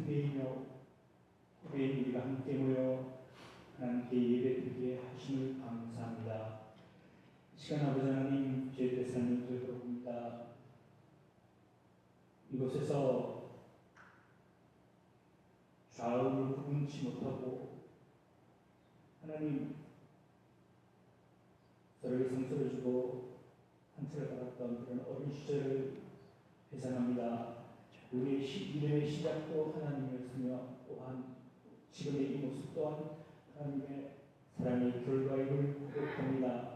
승리이며 후대인 우리가 함께 모여 하나님께 예배드리게 하심을 감사합니다. 이 시간 아버지 하나님 주의 대사님 되도록입니다. 이곳에서 좌우를 구분치 못하고 하나님 서로에게 상처를 주고 상처를 받았던 그런 어린 시절을 회상합니다. 우리의 믿음의 시작도 하나님이었으며 또한 지금의 이 모습 또한 하나님의 사랑의 결과임을 고백합니다.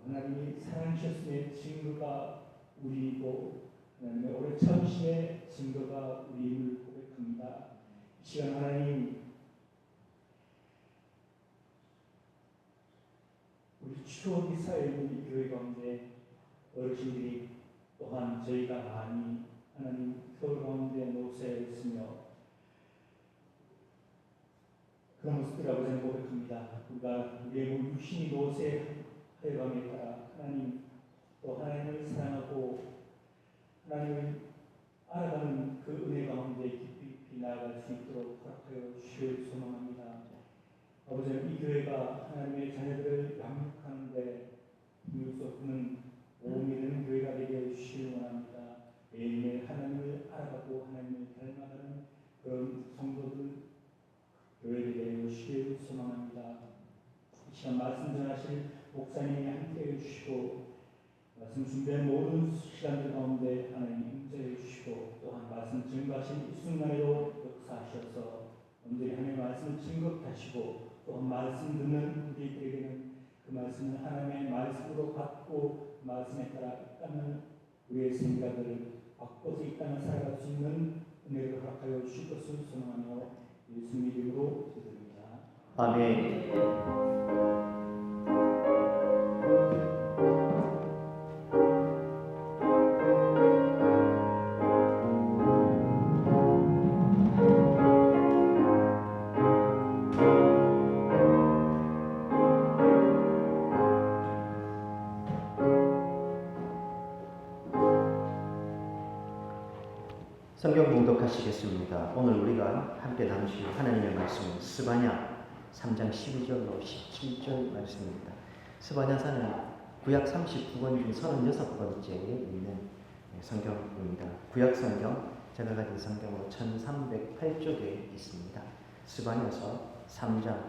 하나님이 사랑하셨음의 증거가 우리이고 하나님의 오래 참으심의 증거가 우리임을 고백합니다. 이 시간 하나님 우리 추억이 쌓여있는 이 교회 가운데 어르신들이 또한 저희가 많이 하나님 서울 가운데 노세했으며 그런 모습들 아버지는 고백합니다. 우리가 우리의 유신이 노세하여감에 따라 하나님 또 하나님을 사랑하고 하나님을 알아가는 그 은혜 가운데 깊이 나아갈 수 있도록 허락하여 주시길 소망합니다. 아버지는 이 교회가 하나님의 자녀들을 양육하는데 힘을 쏟는 도움이 되는 교회가 되게 주시길 원합니다. 매일매일 하나님을 알아가고 하나님을 닮아가는 그런 성도들 교회되게 해주시길 소망합니다. 이 시간 말씀 전하실 목사님이 함께해 주시고 말씀 준비한 모든 시간들 가운데 하나님 임재해 주시고 또한 말씀 증거하신 이 순간에도 역사하셔서 온전히 하나님의 말씀을 증거하시고 또한 말씀 듣는 우리에게는 그 말씀을 하나님의 말씀으로 받고 말씀에 따라 이 땅을 우리의 생각을 바꿔서 이 땅을 살아갈 수 있는 은혜를 허락하여 주실 것을 소망하며 예수님 이름으로 기도드립니다. 아멘. 성경 봉독하시겠습니다. 오늘 우리가 함께 나누실 하나님의 말씀은 스바냐 3장 12절로 17절 말씀입니다. 스바냐사는 구약 39권 중 36번째에 있는 성경입니다. 구약 성경, 제가 가진 성경으로 1308쪽에 있습니다. 스바냐서 3장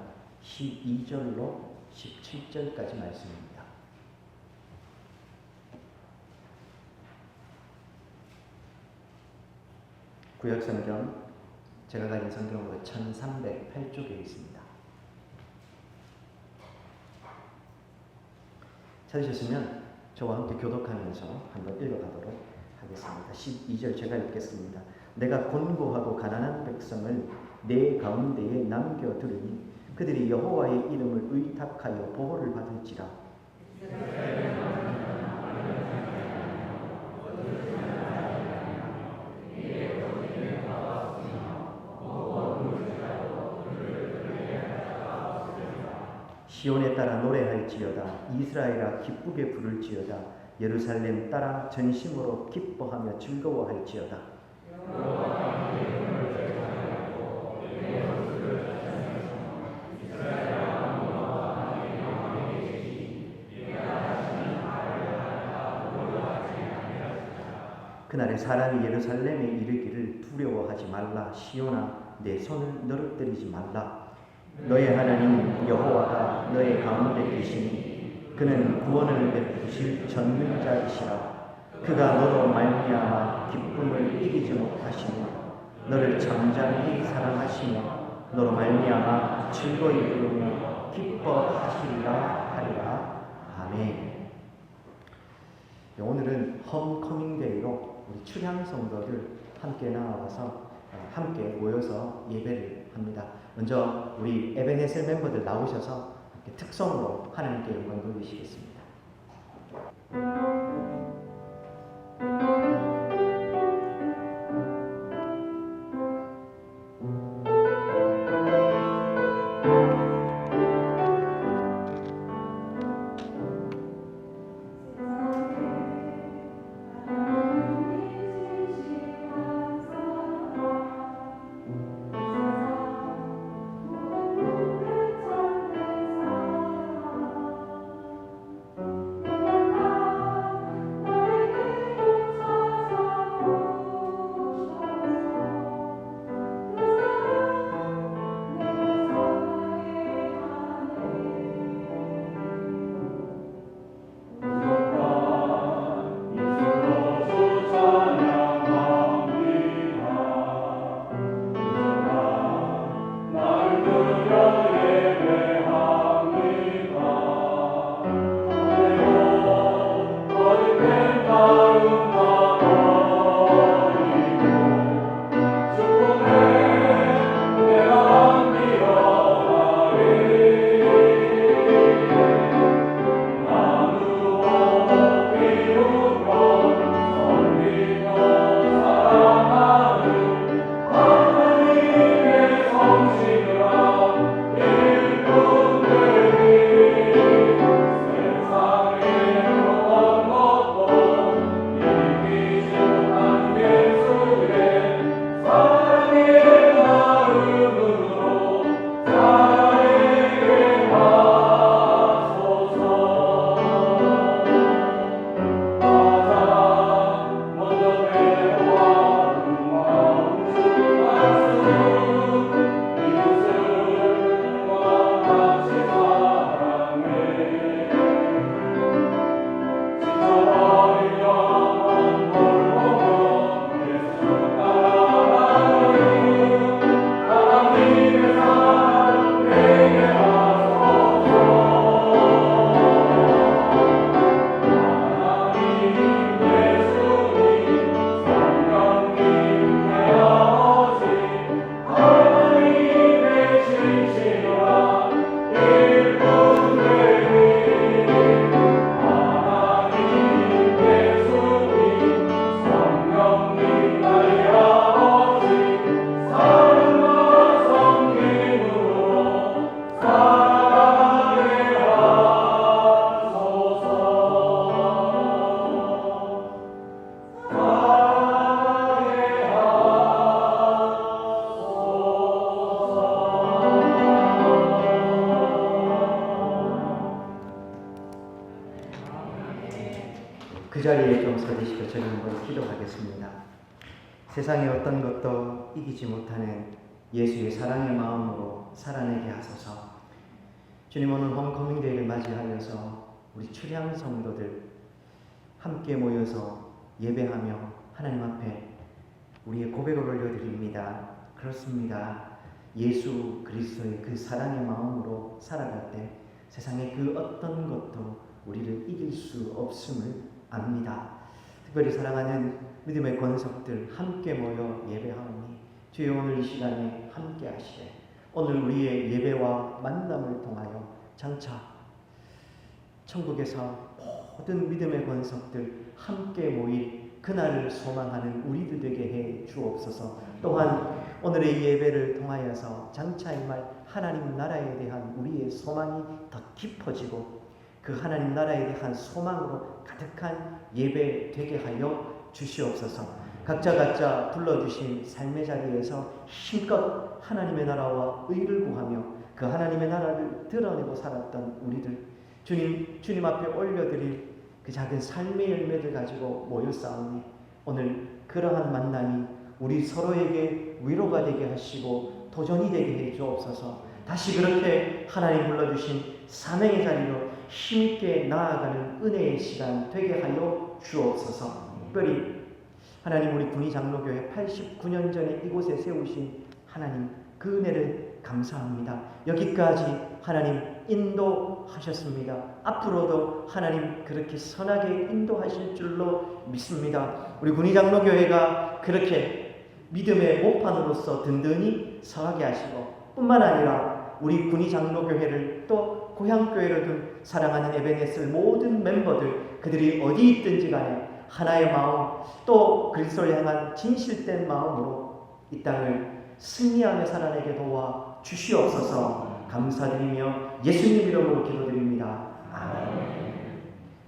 12절로 17절까지 말씀입니다. 구약성경, 제가 가진 성경으로 1308쪽에 있습니다. 찾으셨으면 저와 함께 교독하면서 한번 읽어가도록 하겠습니다. 12절 제가 읽겠습니다. 내가 곤고하고 가난한 백성을 내 가운데에 남겨두리니 그들이 여호와의 이름을 의탁하여 보호를 받을지라. 시온에 따라 노래할지어다. 이스라엘아 기쁘게 부를지어다. 예루살렘 따라 전심으로 기뻐하며 즐거워할지어다. 그날에 사람이 예루살렘에 이르기를 두려워하지 말라. 시온아 내 손을 너릇들이지 말라. 너의 하나님 여호와가 너의 가운데 계시니 그는 구원을 베푸실 전능자이시라. 그가 너로 말미암아 기쁨을 이기지 못하시며 너를 잠잠히 사랑하시며 너로 말미암아 즐거이 부르며 기뻐하시리라 하리라. 아멘. 오늘은 홈커밍데이로 우리 출향 성도들 함께 나와서 함께 모여서 예배를 합니다. 먼저 우리 에베네셀 멤버들 나오셔서 특성으로 하나님께 영광 돌리시겠습니다. 그 자리에 좀 서주시고 저는 한번 기도하겠습니다. 세상의 어떤 것도 이기지 못하는 예수의 사랑의 마음으로 살아내게 하소서. 주님, 오늘 홈커밍데이를 맞이하면서 우리 출향 성도들 함께 모여서 예배하며 하나님 앞에 우리의 고백을 올려드립니다. 그렇습니다. 예수 그리스도의 그 사랑의 마음으로 살아갈 때 세상의 그 어떤 것도 우리를 이길 수 없음을 압니다. 특별히 사랑하는 믿음의 권속들 함께 모여 예배하오니 주여 오늘 이 시간에 함께 하시되 오늘 우리의 예배와 만남을 통하여 장차 천국에서 모든 믿음의 권속들 함께 모일 그날을 소망하는 우리들 되게 해 주옵소서. 또한 오늘의 예배를 통하여서 장차 임할 하나님 나라에 대한 우리의 소망이 더 깊어지고 그 하나님 나라에 대한 소망으로 가득한 예배 되게 하여 주시옵소서. 각자 불러주신 삶의 자리에서 힘껏 하나님의 나라와 의를 구하며 그 하나님의 나라를 드러내고 살았던 우리들 주님 앞에 올려드릴 그 작은 삶의 열매들 가지고 모여 싸우니 오늘 그러한 만남이 우리 서로에게 위로가 되게 하시고 도전이 되게 해 주옵소서. 다시 그렇게 하나님 불러주신 사명의 자리로 힘있게 나아가는 은혜의 시간 되게 하여 주옵소서. 특별히 하나님 우리 군위 장로교회 89년 전에 이곳에 세우신 하나님 그 은혜를 감사합니다. 여기까지 하나님 인도하셨습니다. 앞으로도 하나님 그렇게 선하게 인도하실 줄로 믿습니다. 우리 군위 장로교회가 그렇게 믿음의 모판으로서 든든히 서하게 하시고 뿐만 아니라 우리 군위 장로교회를 또 고향교회로 둔 사랑하는 에베네셀 모든 멤버들 그들이 어디 있든지 간에 하나의 마음 또 그리스도를 향한 진실된 마음으로 이 땅을 승리하며 살아내게 도와 주시옵소서. 감사드리며 예수님 이름으로 기도드립니다. 아멘.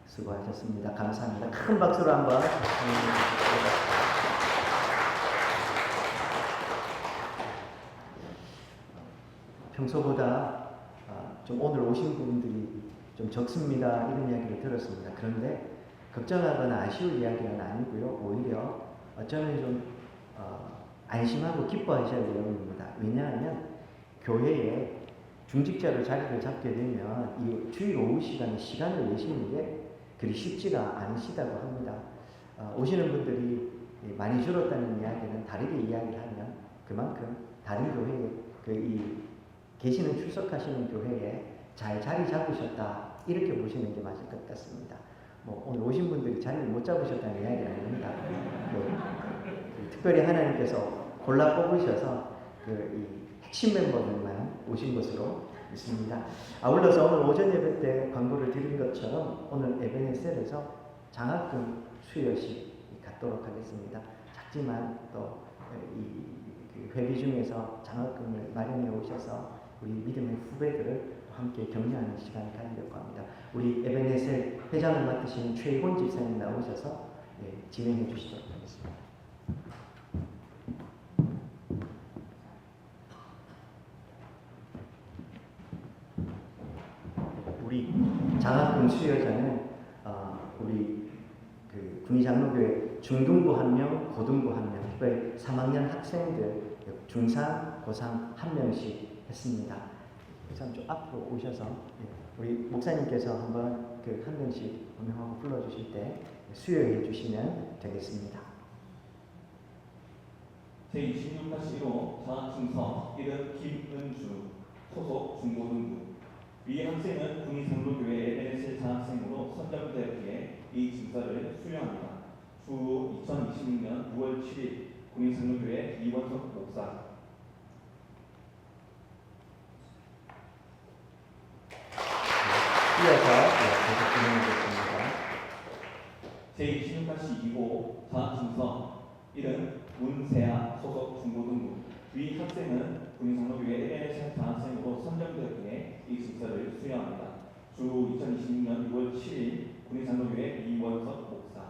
수고하셨습니다. 감사합니다. 큰 박수로 한번 평소보다 좀 오늘 오신 분들이 좀 적습니다. 이런 이야기를 들었습니다. 그런데 걱정하거나 아쉬울 이야기는 아니고요. 오히려 어쩌면 좀 안심하고 기뻐하셔야 될 내용입니다. 왜냐하면 교회에 중직자로 자리를 잡게 되면 이 주일 오후 시간에 시간을 내시는 게 그리 쉽지가 않으시다고 합니다. 오시는 분들이 많이 줄었다는 이야기는 다르게 이야기하면 그만큼 다른 교회에 계시는 출석하시는 교회에 잘 자리 잡으셨다 이렇게 보시는 게 맞을 것 같습니다. 오늘 오신 분들이 자리를 못 잡으셨다는 이야기는 아닙니다. 특별히 하나님께서 골라 뽑으셔서 이 핵심 멤버들만 오신 것으로 믿습니다. 아울러서 오늘 오전 예배 때 광고를 드린 것처럼 오늘 에베네셀에서 장학금 수여식 갖도록 하겠습니다. 작지만 또 이 회비 중에서 장학금을 마련해 오셔서 우리 믿음의 후배들을 함께 격려하는 시간을 가지려고 합니다. 우리 에베네셀 회장을 맡으신 최희곤 집사님 나오셔서 진행해 주시도록 하겠습니다. 우리 장학금 수여자는 우리 군위 장로교회 중등부 1명, 고등부 1명, 특별히 3학년 학생들 중3, 고3 1명씩 했습니다. 그래서 좀 앞으로 오셔서 우리 목사님께서 한번 한 명씩 음성하고 불러주실 때 수여해 주시면 되겠습니다. 제26-1호 장학증서 이름 김은주 소속 중고등부 위 학생은 군위 장로교회 에베네셀 장학생으로 선정되었기에 이 증서를 수여합니다. 주 2026년 6월 7일 군위 장로교회 이원석 목사. 이어서 계속 진행하겠습니다. 제26-2호 장학증서 이름 문세아 소속 중고등부 위 학생은 군위 장로교회 에베네셀 장학생으로 선정되었기에 이 증서를 수여합니다. 주 2026년 6월 7일 군위 장로교회 이원석 목사.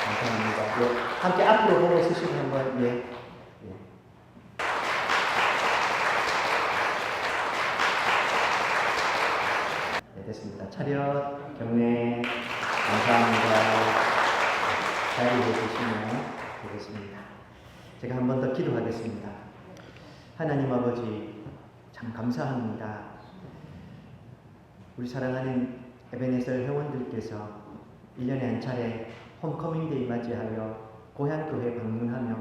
감사합니다. 함께 앞으로 보고 쓰시면 한번 차렷 경례 감사합니다. 자리에 계시면 되겠습니다. 제가 한 번 더 기도하겠습니다. 하나님 아버지 참 감사합니다. 우리 사랑하는 에베네zer 회원들께서 1년에 한 차례 홈커밍데이 맞이하여 고향교회 방문하며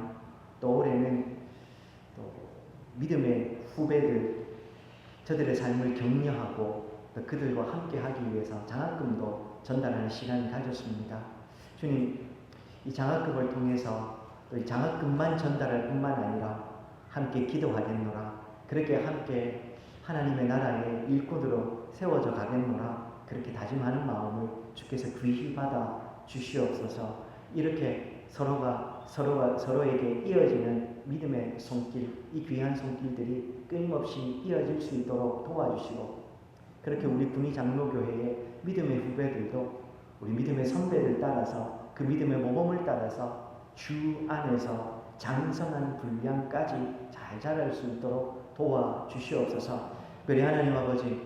또 올해는 또 믿음의 후배들 저들의 삶을 격려하고 또 그들과 함께 하기 위해서 장학금도 전달하는 시간을 가졌습니다. 주님, 이 장학금을 통해서 또 이 장학금만 전달할 뿐만 아니라 함께 기도하겠노라. 그렇게 함께 하나님의 나라의 일꾼으로 세워져 가겠노라. 그렇게 다짐하는 마음을 주께서 귀히 받아 주시옵소서. 이렇게 서로에게 이어지는 믿음의 손길, 이 귀한 손길들이 끊임없이 이어질 수 있도록 도와주시고, 그렇게 우리 군위 장로교회의 믿음의 후배들도 우리 믿음의 선배를 따라서 그 믿음의 모범을 따라서 주 안에서 장성한 분량까지 잘 자랄 수 있도록 도와주시옵소서. 그래 하나님 아버지,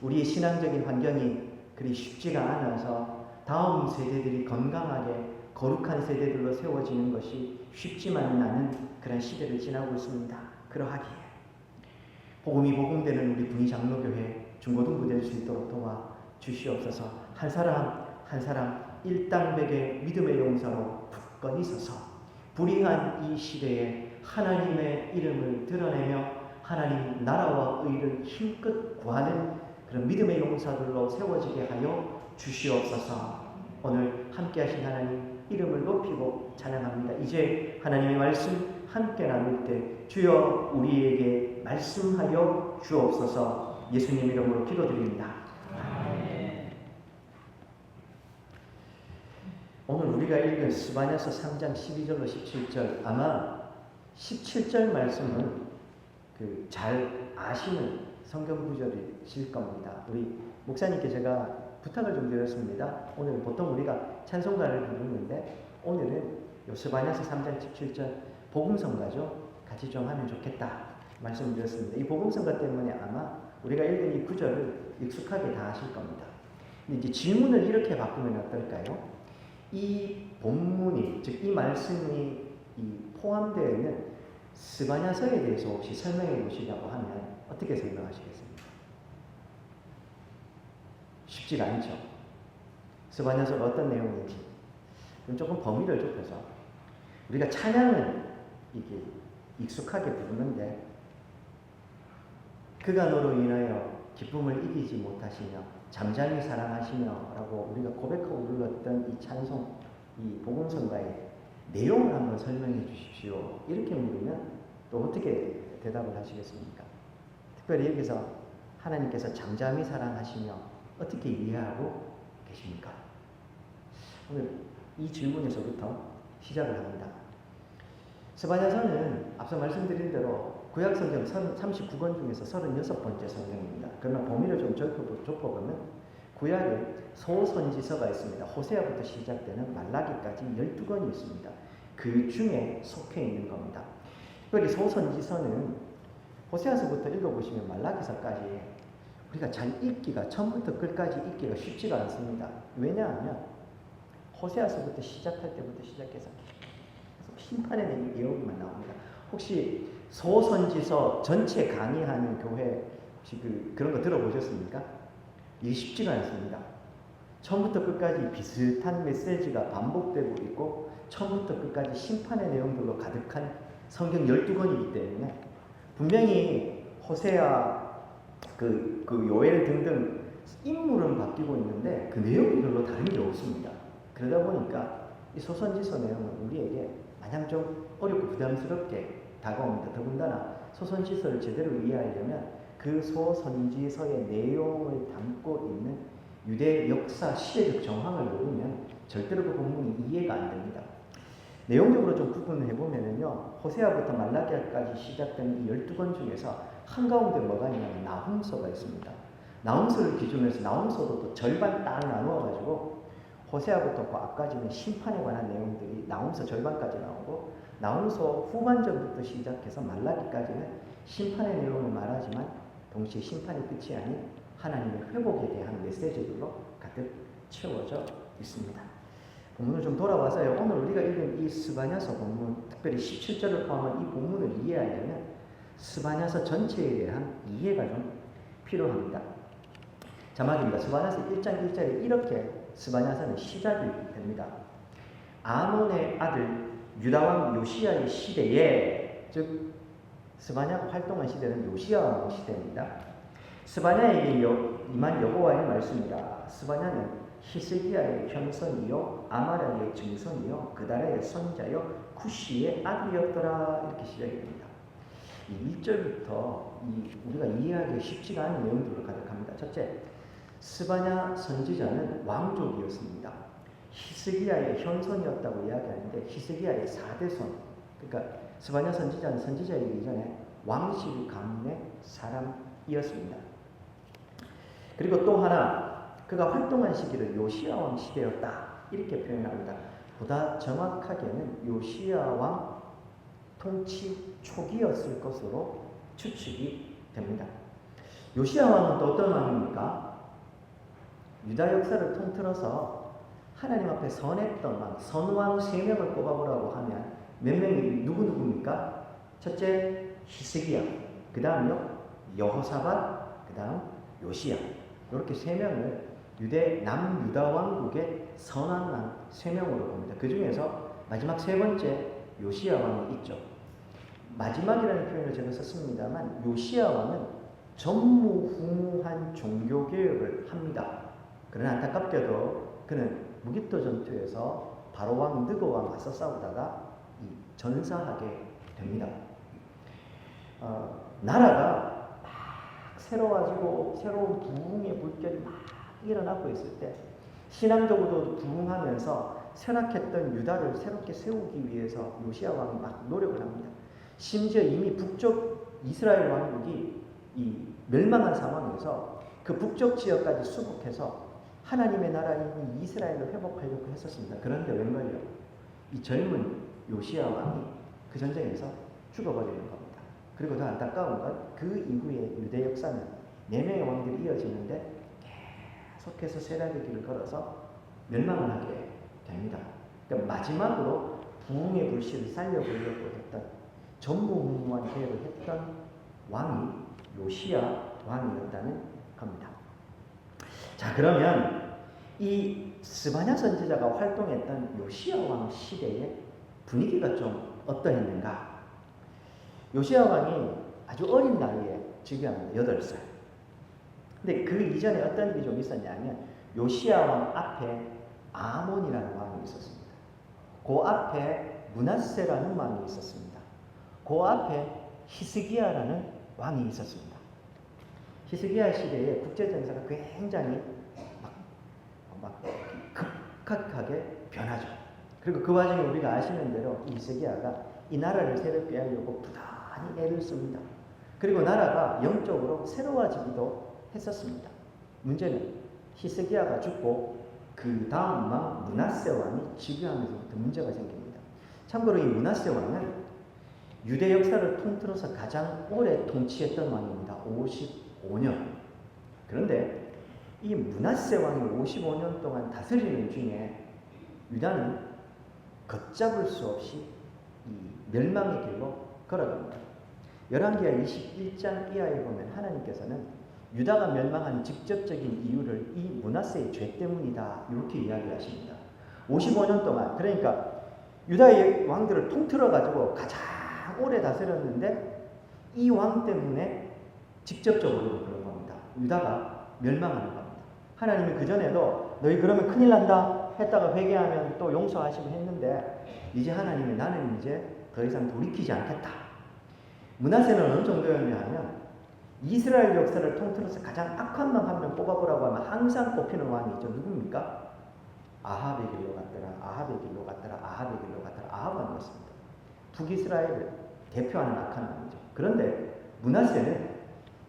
우리의 신앙적인 환경이 그리 쉽지가 않아서 다음 세대들이 건강하게 거룩한 세대들로 세워지는 것이 쉽지만은 않은 그런 시대를 지나고 있습니다. 그러하기에 복음이 복음되는 우리 군위 장로교회 중고등부 될 수 있도록 도와주시옵소서. 한 사람 한 사람 일당백의 믿음의 용사로 굳건히 서서 불의한 이 시대에 하나님의 이름을 드러내며 하나님 나라와 의를 힘껏 구하는 그런 믿음의 용사들로 세워지게 하여 주시옵소서. 오늘 함께 하신 하나님 이름을 높이고 찬양합니다. 이제 하나님의 말씀 함께 나눌 때 주여 우리에게 말씀하여 주옵소서. 예수님 이름으로 기도드립니다. 오늘 우리가 읽은 스바냐서 3장 12절로 17절, 아마 17절 말씀은 잘 아시는 성경 구절이실 겁니다. 우리 목사님께 제가 부탁을 좀 드렸습니다. 오늘 보통 우리가 찬송가를 부르는데 오늘은 스바냐서 3장 17절 복음성가죠. 같이 좀 하면 좋겠다 말씀드렸습니다. 이 복음성가 때문에 아마 우리가 읽은 이 구절을 익숙하게 다 아실 겁니다. 근데 이제 질문을 이렇게 바꾸면 어떨까요? 이 본문이, 즉 이 말씀이 포함되어 있는 스바냐서에 대해서 혹시 설명해 보시려고 하면 어떻게 설명하시겠습니까? 쉽지가 않죠. 스바냐서가 어떤 내용인지 그럼 조금 범위를 좁혀서 우리가 찬양은 이게 익숙하게 부르는데 그가 너로 인하여 기쁨을 이기지 못하시며 잠잠히 사랑하시며 라고 우리가 고백하고 불렀던 이 찬송, 이 복음성가의 내용을 한번 설명해 주십시오. 이렇게 물으면 또 어떻게 대답을 하시겠습니까? 특별히 여기서 하나님께서 잠잠히 사랑하시며 어떻게 이해하고 계십니까? 오늘 이 질문에서부터 시작을 합니다. 스바냐서는 앞서 말씀드린 대로 구약성경 39권 중에서 36번째 성경입니다. 그러나 범위를 좀 좁혀보면 구약에 소선지서가 있습니다. 호세아부터 시작되는 말라기까지 12권이 있습니다. 그 중에 속해 있는 겁니다. 특별히 소선지서는 호세아서부터 읽어보시면 말라기서까지 우리가 잘 읽기가, 처음부터 끝까지 읽기가 쉽지가 않습니다. 왜냐하면 호세아서부터 시작할 때부터 시작해서 계속 심판에 대한 내용만 나옵니다. 혹시 소선지서 전체 강의하는 교회 혹시 그런 거 들어보셨습니까? 이게 쉽지가 않습니다. 처음부터 끝까지 비슷한 메시지가 반복되고 있고 처음부터 끝까지 심판의 내용들로 가득한 성경 12권이기 때문에 분명히 호세아, 요엘 등등 인물은 바뀌고 있는데 그 내용이 별로 다른 게 없습니다. 그러다 보니까 이 소선지서 내용은 우리에게 마냥 좀 어렵고 부담스럽게 다가옵니다. 더군다나 소선지서를 제대로 이해하려면 그 소선지서의 내용을 담고 있는 유대 역사 시대적 정황을 모르면 절대로 그 본문이 이해가 안 됩니다. 내용적으로 좀 구분을 해보면요, 호세아부터 말라기야까지 시작된 이 12권 중에서 한가운데 뭐가 있냐면 나훔서가 있습니다. 나훔서를 기준으로 해서 나훔서도 또 절반 딱 나누어가지고 호세아부터 그 앞까지는 심판에 관한 내용들이 나훔서 절반까지 나오고 나훔서 후반전부터 시작해서 말라기까지는 심판의 내용을 말하지만 동시에 심판이 끝이 아닌 하나님의 회복에 대한 메시지들로 가득 채워져 있습니다. 본문을 좀 돌아와서요. 오늘 우리가 읽은 이 스바냐서 본문, 특별히 17절을 포함한 이 본문을 이해하려면 스바냐서 전체에 대한 이해가 좀 필요합니다. 자막입니다. 스바냐서 1장 1절에 이렇게 스바냐서는 시작이 됩니다. 아몬의 아들 유다왕 요시야의 시대에, 즉 스바냐가 활동한 시대는 요시야 왕 시대입니다. 스바냐에게 임한 여호와의 말씀이라. 스바냐는 히스기야의 현손이요 아마랴의 증손이요 그다라의 손자요 쿠시의 아들이었더라. 이렇게 시작이 됩니다. 이 1절부터 우리가 이해하기 쉽지가 않은 내용들로 가득합니다. 첫째, 스바냐 선지자는 왕족이었습니다. 히스기야의 현손이었다고 이야기하는데 히스기야의 4대손, 그러니까 스바냐 선지자는 선지자이기 전에 왕실 가문의 사람이었습니다. 그리고 또 하나, 그가 활동한 시기를 요시야 왕 시대였다 이렇게 표현합니다. 보다 정확하게는 요시야 왕 통치 초기였을 것으로 추측이 됩니다. 요시야 왕은 또 어떤 왕입니까? 유다 역사를 통틀어서 하나님 앞에 선했던 왕, 선왕 3명을 꼽아보라고 하면 몇 명이 누구입니까? 첫째 히스기야, 그 다음요 여호사밧, 그 다음 요시야. 이렇게 3명을 남유다 왕국의 선한 왕 3명으로 봅니다. 그 중에서 마지막 3번째 요시야 왕이 있죠. 마지막이라는 표현을 제가 썼습니다만 요시야 왕은 전무후무한 종교개혁을 합니다. 그러나 안타깝게도 그는 무기토 전투에서 바로 왕 느고 왕 맞서 싸우다가 전사하게 됩니다. 나라가 막 새로워지고 새로운 부흥의 물결이 막 일어나고 있을 때 신앙적으로도 부흥하면서 쇠락했던 유다를 새롭게 세우기 위해서 요시야 왕이 막 노력을 합니다. 심지어 이미 북쪽 이스라엘 왕국이 멸망한 상황에서 그 북쪽 지역까지 수복해서 하나님의 나라인 이스라엘을 회복하려고 했었습니다. 그런데 웬걸요? 이 젊은 요시야 왕이 그 전쟁에서 죽어버리는 겁니다. 그리고 더 안타까운 건 그 이후에 유대 역사는 4명의 왕들이 이어지는데 계속해서 쇠락의 길을 걸어서 멸망을 하게 됩니다. 그러니까 마지막으로 부흥의 불씨를 살려보려고 했던 전무후무한 계획을 했던 왕이 요시야 왕이었다는 겁니다. 자, 그러면 이 스바냐 선지자가 활동했던 요시야 왕 시대의 분위기가 좀 어떠했는가? 요시야 왕이 아주 어린 나이에 즉위합니다. 8살. 근데 그 이전에 어떤 일이 좀 있었냐면 요시야 왕 앞에 아몬이라는 왕이 있었습니다. 그 앞에 므낫세라는 왕이 있었습니다. 그 앞에 히스기야라는 왕이 있었습니다. 히스기야 시대에 국제정세가 굉장히 막 급격하게 변하죠. 그리고 그 와중에 우리가 아시는 대로 히스기야가 이 나라를 새롭게 하려고 부단히 애를 씁니다. 그리고 나라가 영적으로 새로워지기도 했었습니다. 문제는 히스기야가 죽고 그 다음 왕 므낫세 왕이 즉위하면서부터 문제가 생깁니다. 참고로 이 므낫세 왕은 유대 역사를 통틀어서 가장 오래 통치했던 왕입니다. 55년. 그런데 이 므낫세 왕이 55년 동안 다스리는 중에 유다는 걷잡을 수 없이 이 멸망의 길로 걸어갑니다. 열왕기하 21장 이하에 보면 하나님께서는 유다가 멸망한 직접적인 이유를 이 므낫세의 죄 때문이다 이렇게 이야기하십니다. 55년 동안, 그러니까 유다의 왕들을 통틀어 가지고 가장 오래 다스렸는데 이 왕 때문에 직접적으로 그런 겁니다. 유다가 멸망하는 겁니다. 하나님이 그전에도 너희 그러면 큰일 난다 했다가 회개하면 또 용서하시고 했는데 이제 하나님이 나는 이제 더 이상 돌이키지 않겠다. 므낫세는 어느 정도였냐 하면 이스라엘 역사를 통틀어서 가장 악한 왕 한 명 뽑아보라고 하면 항상 뽑히는 왕이 있죠. 누굽니까? 아합의 길로 갔더라. 아합의 길로 갔더라. 아합의 길로 갔더라. 아합 왕이었습니다. 북이스라엘을 대표하는 악한 왕이죠. 그런데 므낫세는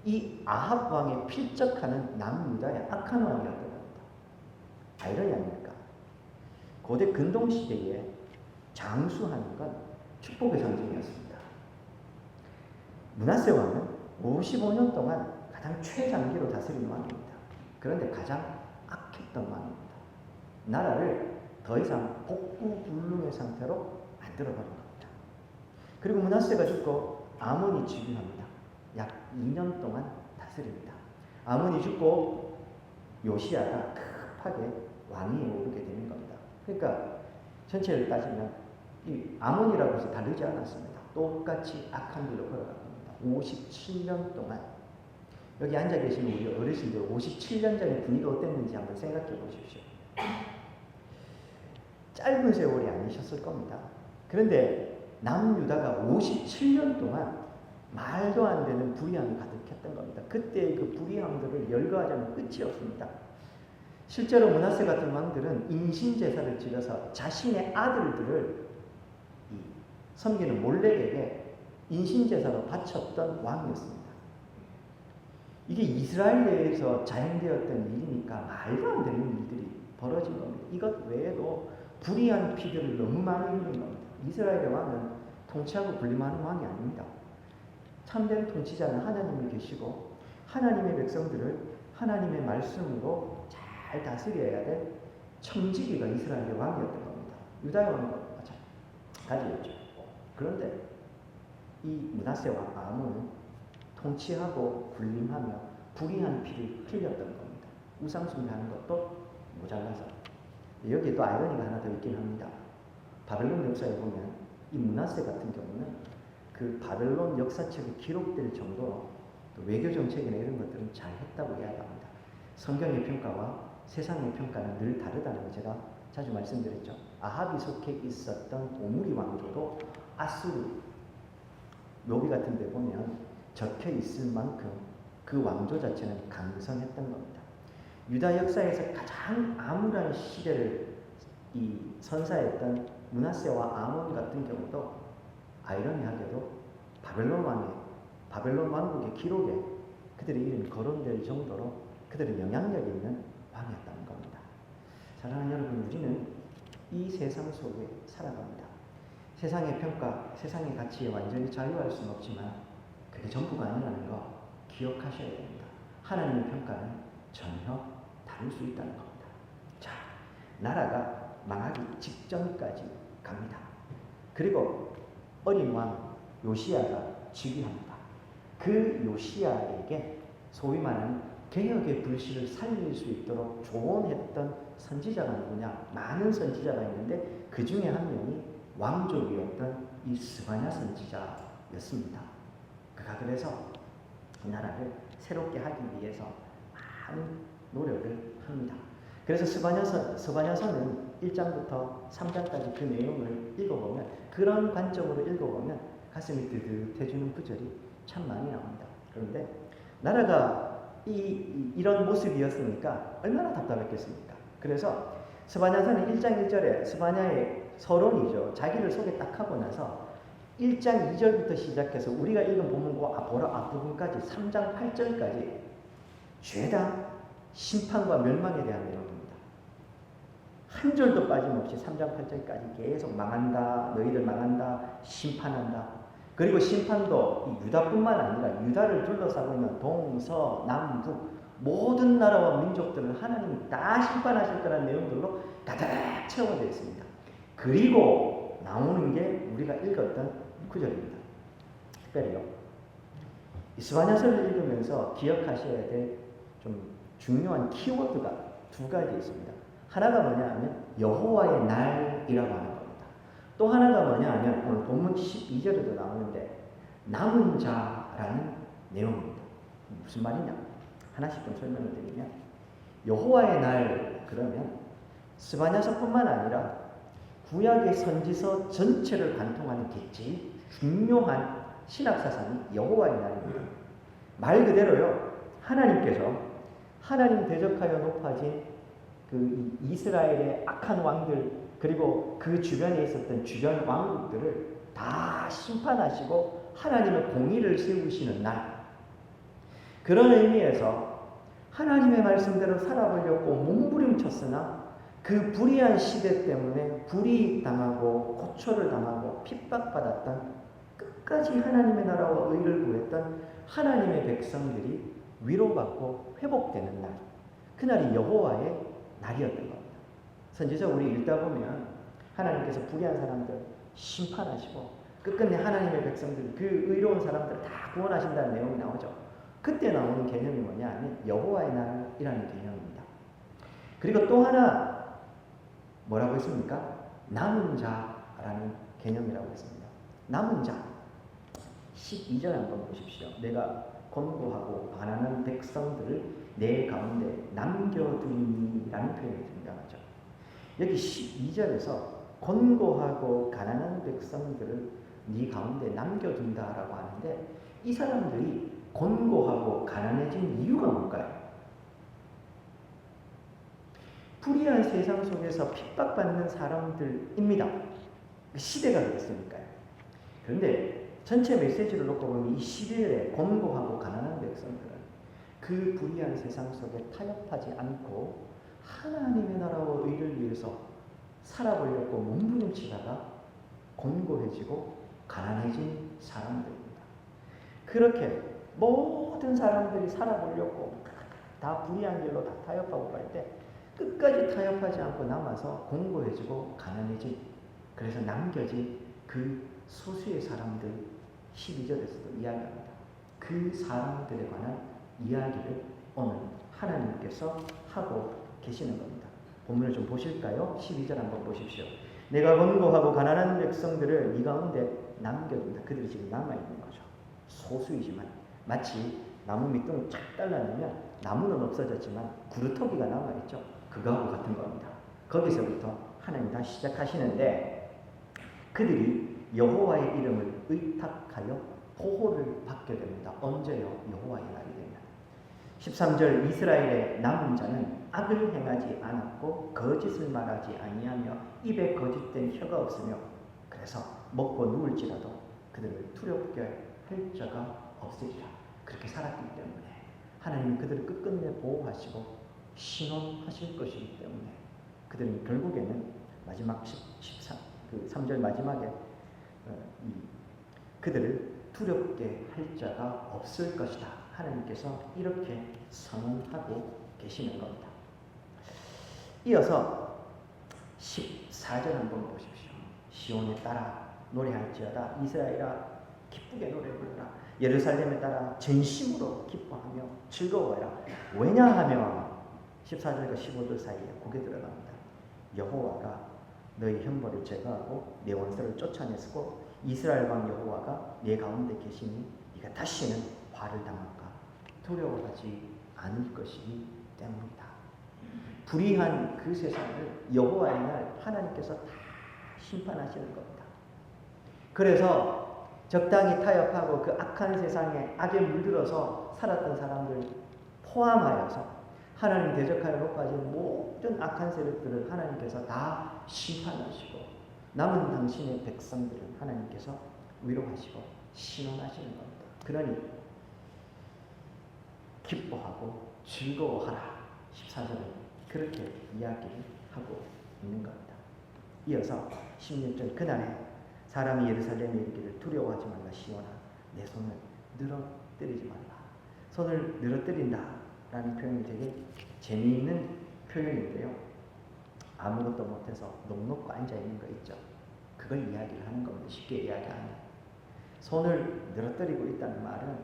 이 아합 왕에 필적하는 남유다의 악한 왕이었던 겁니다. 아이러니 아닙니까? 고대 근동시대에 장수하는 건 축복의 상징이었습니다. 므낫세 왕은 55년 동안 가장 최장기로 다스린 왕입니다. 그런데 가장 악했던 왕입니다. 나라를 더 이상 복구불능의 상태로 만들어버린 겁니다. 그리고 므낫세가 죽고 아몬이 즉위합니다. 약 2년 동안 다스립니다. 아몬이 죽고 요시야가 급하게 왕위에 오르게 되는 겁니다. 그러니까 전체를 따지면 이 아몬이라고 해서 다르지 않았습니다. 똑같이 악한 길로 걸어간 겁니다. 57년 동안. 여기 앉아 계신 우리 어르신들 57년 전에 분위기가 어땠는지 한번 생각해 보십시오. 짧은 세월이 아니셨을 겁니다. 그런데 남유다가 57년 동안 말도 안 되는 불의함이 가득했던 겁니다. 그때의 그 불의함들을 열거하자면 끝이 없습니다. 실제로 므낫세 같은 왕들은 인신제사를 지려서 자신의 아들들을 섬기는 몰렉에게 인신제사로 바쳤던 왕이었습니다. 이게 이스라엘 내에서 자행되었던 일이니까 말도 안 되는 일들이 벌어진 겁니다. 이것 외에도 불의한 피들을 너무 많이 흘린 겁니다. 이스라엘의 왕은 통치하고 군림하는 왕이 아닙니다. 참된 통치자는 하나님이 계시고 하나님의 백성들을 하나님의 말씀으로 잘 다스려야 될 청지기가 이스라엘의 왕이었던 겁니다. 유다의 왕과 마찬가지였죠. 그런데 이 므낫세 왕 아몬은 통치하고 군림하며 불의한 피를 흘렸던 겁니다. 우상 숭배하는 것도 모자라서. 여기에 또 아이러니가 하나 더 있긴 합니다. 바벨론 역사에 보면 이 므낫세 같은 경우는 그 바벨론 역사책이 기록될 정도로 또 외교 정책이나 이런 것들은 잘 했다고 이야기합니다. 성경의 평가와 세상의 평가는 늘 다르다는 거 제가 자주 말씀드렸죠. 아합이 속해 있었던 오므리 왕조도 아수르 묘비 같은 데 보면 적혀 있을 만큼 그 왕조 자체는 강성했던 겁니다. 유다 역사에서 가장 암울한 시대를 선사했던 므낫세와 아몬 같은 경우도 아이러니하게도 바벨론 왕국의 기록에 그들의 이름이 거론될 정도로 그들의 영향력이 있는 왕이었다는 겁니다. 사랑하는 여러분, 우리는 이 세상 속에 살아갑니다. 세상의 평가, 세상의 가치에 완전히 자유할 수는 없지만 그게 전부가 아니라는 거 기억하셔야 됩니다. 하나님의 평가는 전혀 다를 수 있다는 겁니다. 자, 나라가 망하기 직전까지 갑니다. 그리고 어린 왕 요시야가 즉위합니다. 그 요시야에게 소위 말하는 개혁의 불씨를 살릴 수 있도록 조언했던 선지자가 누구냐? 많은 선지자가 있는데 그 중에 한 명이 왕족이었던 이 스바냐 선지자였습니다. 그가 그래서 이 나라를 새롭게 하기 위해서 많은 노력을 합니다. 그래서 스바냐서는 1장부터 3장까지 그 내용을 읽어보면, 그런 관점으로 읽어보면 가슴이 뜨뜻해지는 구절이 참 많이 나옵니다. 그런데 나라가 이런 모습이었으니까 얼마나 답답했겠습니까? 그래서 스바냐서는 1장 1절에 스바냐의 서론이죠. 자기를 소개 딱 하고 나서 1장 2절부터 시작해서 우리가 읽은 본문과 앞부분까지 3장 8절까지 죄다 심판과 멸망에 대한 내용입니다. 한 절도 빠짐없이 3장 8절까지 계속 망한다, 너희들 망한다, 심판한다. 그리고 심판도 유다뿐만 아니라 유다를 둘러싸고 있는 동서 남북 모든 나라와 민족들을 하나님이 다 심판하실 거라는 내용들로 가득 채워져 있습니다. 그리고 나오는 게 우리가 읽었던 구절입니다. 특별히요, 스바냐서를 읽으면서 기억하셔야 될 좀 중요한 키워드가 두 가지 있습니다. 하나가 뭐냐 하면 여호와의 날이라고 하는 겁니다. 또 하나가 뭐냐 하면 오늘 본문 12절에도 나오는데 남은 자라는 내용입니다. 무슨 말이냐? 하나씩 좀 설명을 드리면, 여호와의 날 그러면 스바냐서뿐만 아니라 구약의 선지서 전체를 관통하는 제일 중요한 신학사상이 여호와의 날입니다. 말 그대로요, 하나님께서 하나님 대적하여 높아진 그 이스라엘의 악한 왕들, 그리고 그 주변에 있었던 주변 왕국들을 다 심판하시고 하나님의 공의를 세우시는 날. 그런 의미에서 하나님의 말씀대로 살아보려고 몸부림쳤으나 그 불의한 시대 때문에 불의당하고 고초를 당하고 핍박받았던, 끝까지 하나님의 나라와 의를 구했던 하나님의 백성들이 위로받고 회복되는 날. 그날이 여호와의 날이었던 겁니다. 선지적으로 읽다 보면 하나님께서 불의한 사람들 심판하시고 끝끝내 하나님의 백성들, 그 의로운 사람들을 다 구원하신다는 내용이 나오죠. 그때 나오는 개념이 뭐냐 하면 여호와의 날이라는 개념입니다. 그리고 또 하나 뭐라고 했습니까? 남은 자라는 개념이라고 했습니다. 남은 자 12절 한번 보십시오. 내가 권고하고 반하는 백성들을 내 가운데 남겨두리니라는 표현이 등장하죠. 여기 12절에서 권고하고 가난한 백성들을 네 가운데 남겨둔다라고 하는데 이 사람들이 권고하고 가난해진 이유가 뭘까요? 불의한 세상 속에서 핍박받는 사람들입니다. 시대가 그랬으니까요. 그런데 전체 메시지를 놓고 보면 이 12절에 권고하고 가난한 백성들은 그 불의한 세상 속에 타협하지 않고 하나님의 나라와 의를 위해서 살아보려고 몸부림치다가 권고해지고 가난해진 사람들입니다. 그렇게 모든 사람들이 살아보려고 다 불의한 길로 다 타협하고 갈 때 끝까지 타협하지 않고 남아서 권고해지고 가난해진, 그래서 남겨진 그 소수의 사람들 12절에서도 이야기합니다. 그 사람들에 관한 이야기를 오늘 하나님께서 하고 계시는 겁니다. 본문을 좀 보실까요? 12절 한번 보십시오. 내가 권고하고 가난한 백성들을 네 가운데 남겨둔다. 그들이 지금 남아있는 거죠. 소수이지만 마치 나무 밑둥을 착 잘라내면 나무는 없어졌지만 구루터기가 남아있죠. 그거하고 같은 겁니다. 거기서부터 하나님 다시 시작하시는데 그들이 여호와의 이름을 의탁하여 보호를 받게 됩니다. 언제요? 여호와의 날이 되면. 13절 이스라엘의 남은 자는 악을 행하지 않았고 거짓을 말하지 아니하며 입에 거짓된 혀가 없으며 그래서 먹고 누울지라도 그들을 두렵게 할 자가 없으리라. 그렇게 살았기 때문에 하나님은 그들을 끝끝내 보호하시고 신원하실 것이기 때문에 그들은 결국에는 마지막 3절 마지막에 그들을 두렵게 할 자가 없을 것이다. 하나님께서 이렇게 선언하고 계시는 겁니다. 이어서 14절 한번 보십시오. 시온에 따라 노래할지어다. 이스라엘아 기쁘게 노래 부르라. 예루살렘에 따라 전심으로 기뻐하며 즐거워해라. 왜냐하면 14절과 15절 사이에 고개 들어갑니다. 여호와가 너희 형벌을 제거하고 내 원수를 쫓아냈고 이스라엘 왕 여호와가 내 가운데 계시니 네가 다시는 화를 당할까 두려워하지 않을 것이기 때문이다. 불의한 그 세상을 여호와의 날 하나님께서 다 심판하시는 겁니다. 그래서 적당히 타협하고 그 악한 세상에 악에 물들어서 살았던 사람들 포함하여서 하나님 대적하여 높아진 모든 악한 세력들을 하나님께서 다 심판하시고 남은 당신의 백성들을 하나님께서 위로하시고 신원하시는 겁니다. 그러니 기뻐하고 즐거워하라. 14절은 그렇게 이야기를 하고 있는 겁니다. 이어서 16절 그날에 사람이 예루살렘에 이르기를 두려워하지 말라 시온아 내 손을 늘어뜨리지 말라. 손을 늘어뜨린다 라는 표현이 되게 재미있는 표현인데요. 아무것도 못해서 넋놓고 앉아있는 거 있죠. 그걸 이야기를 하는 겁니다. 쉽게 이야기하면 손을 늘어뜨리고 있다는 말은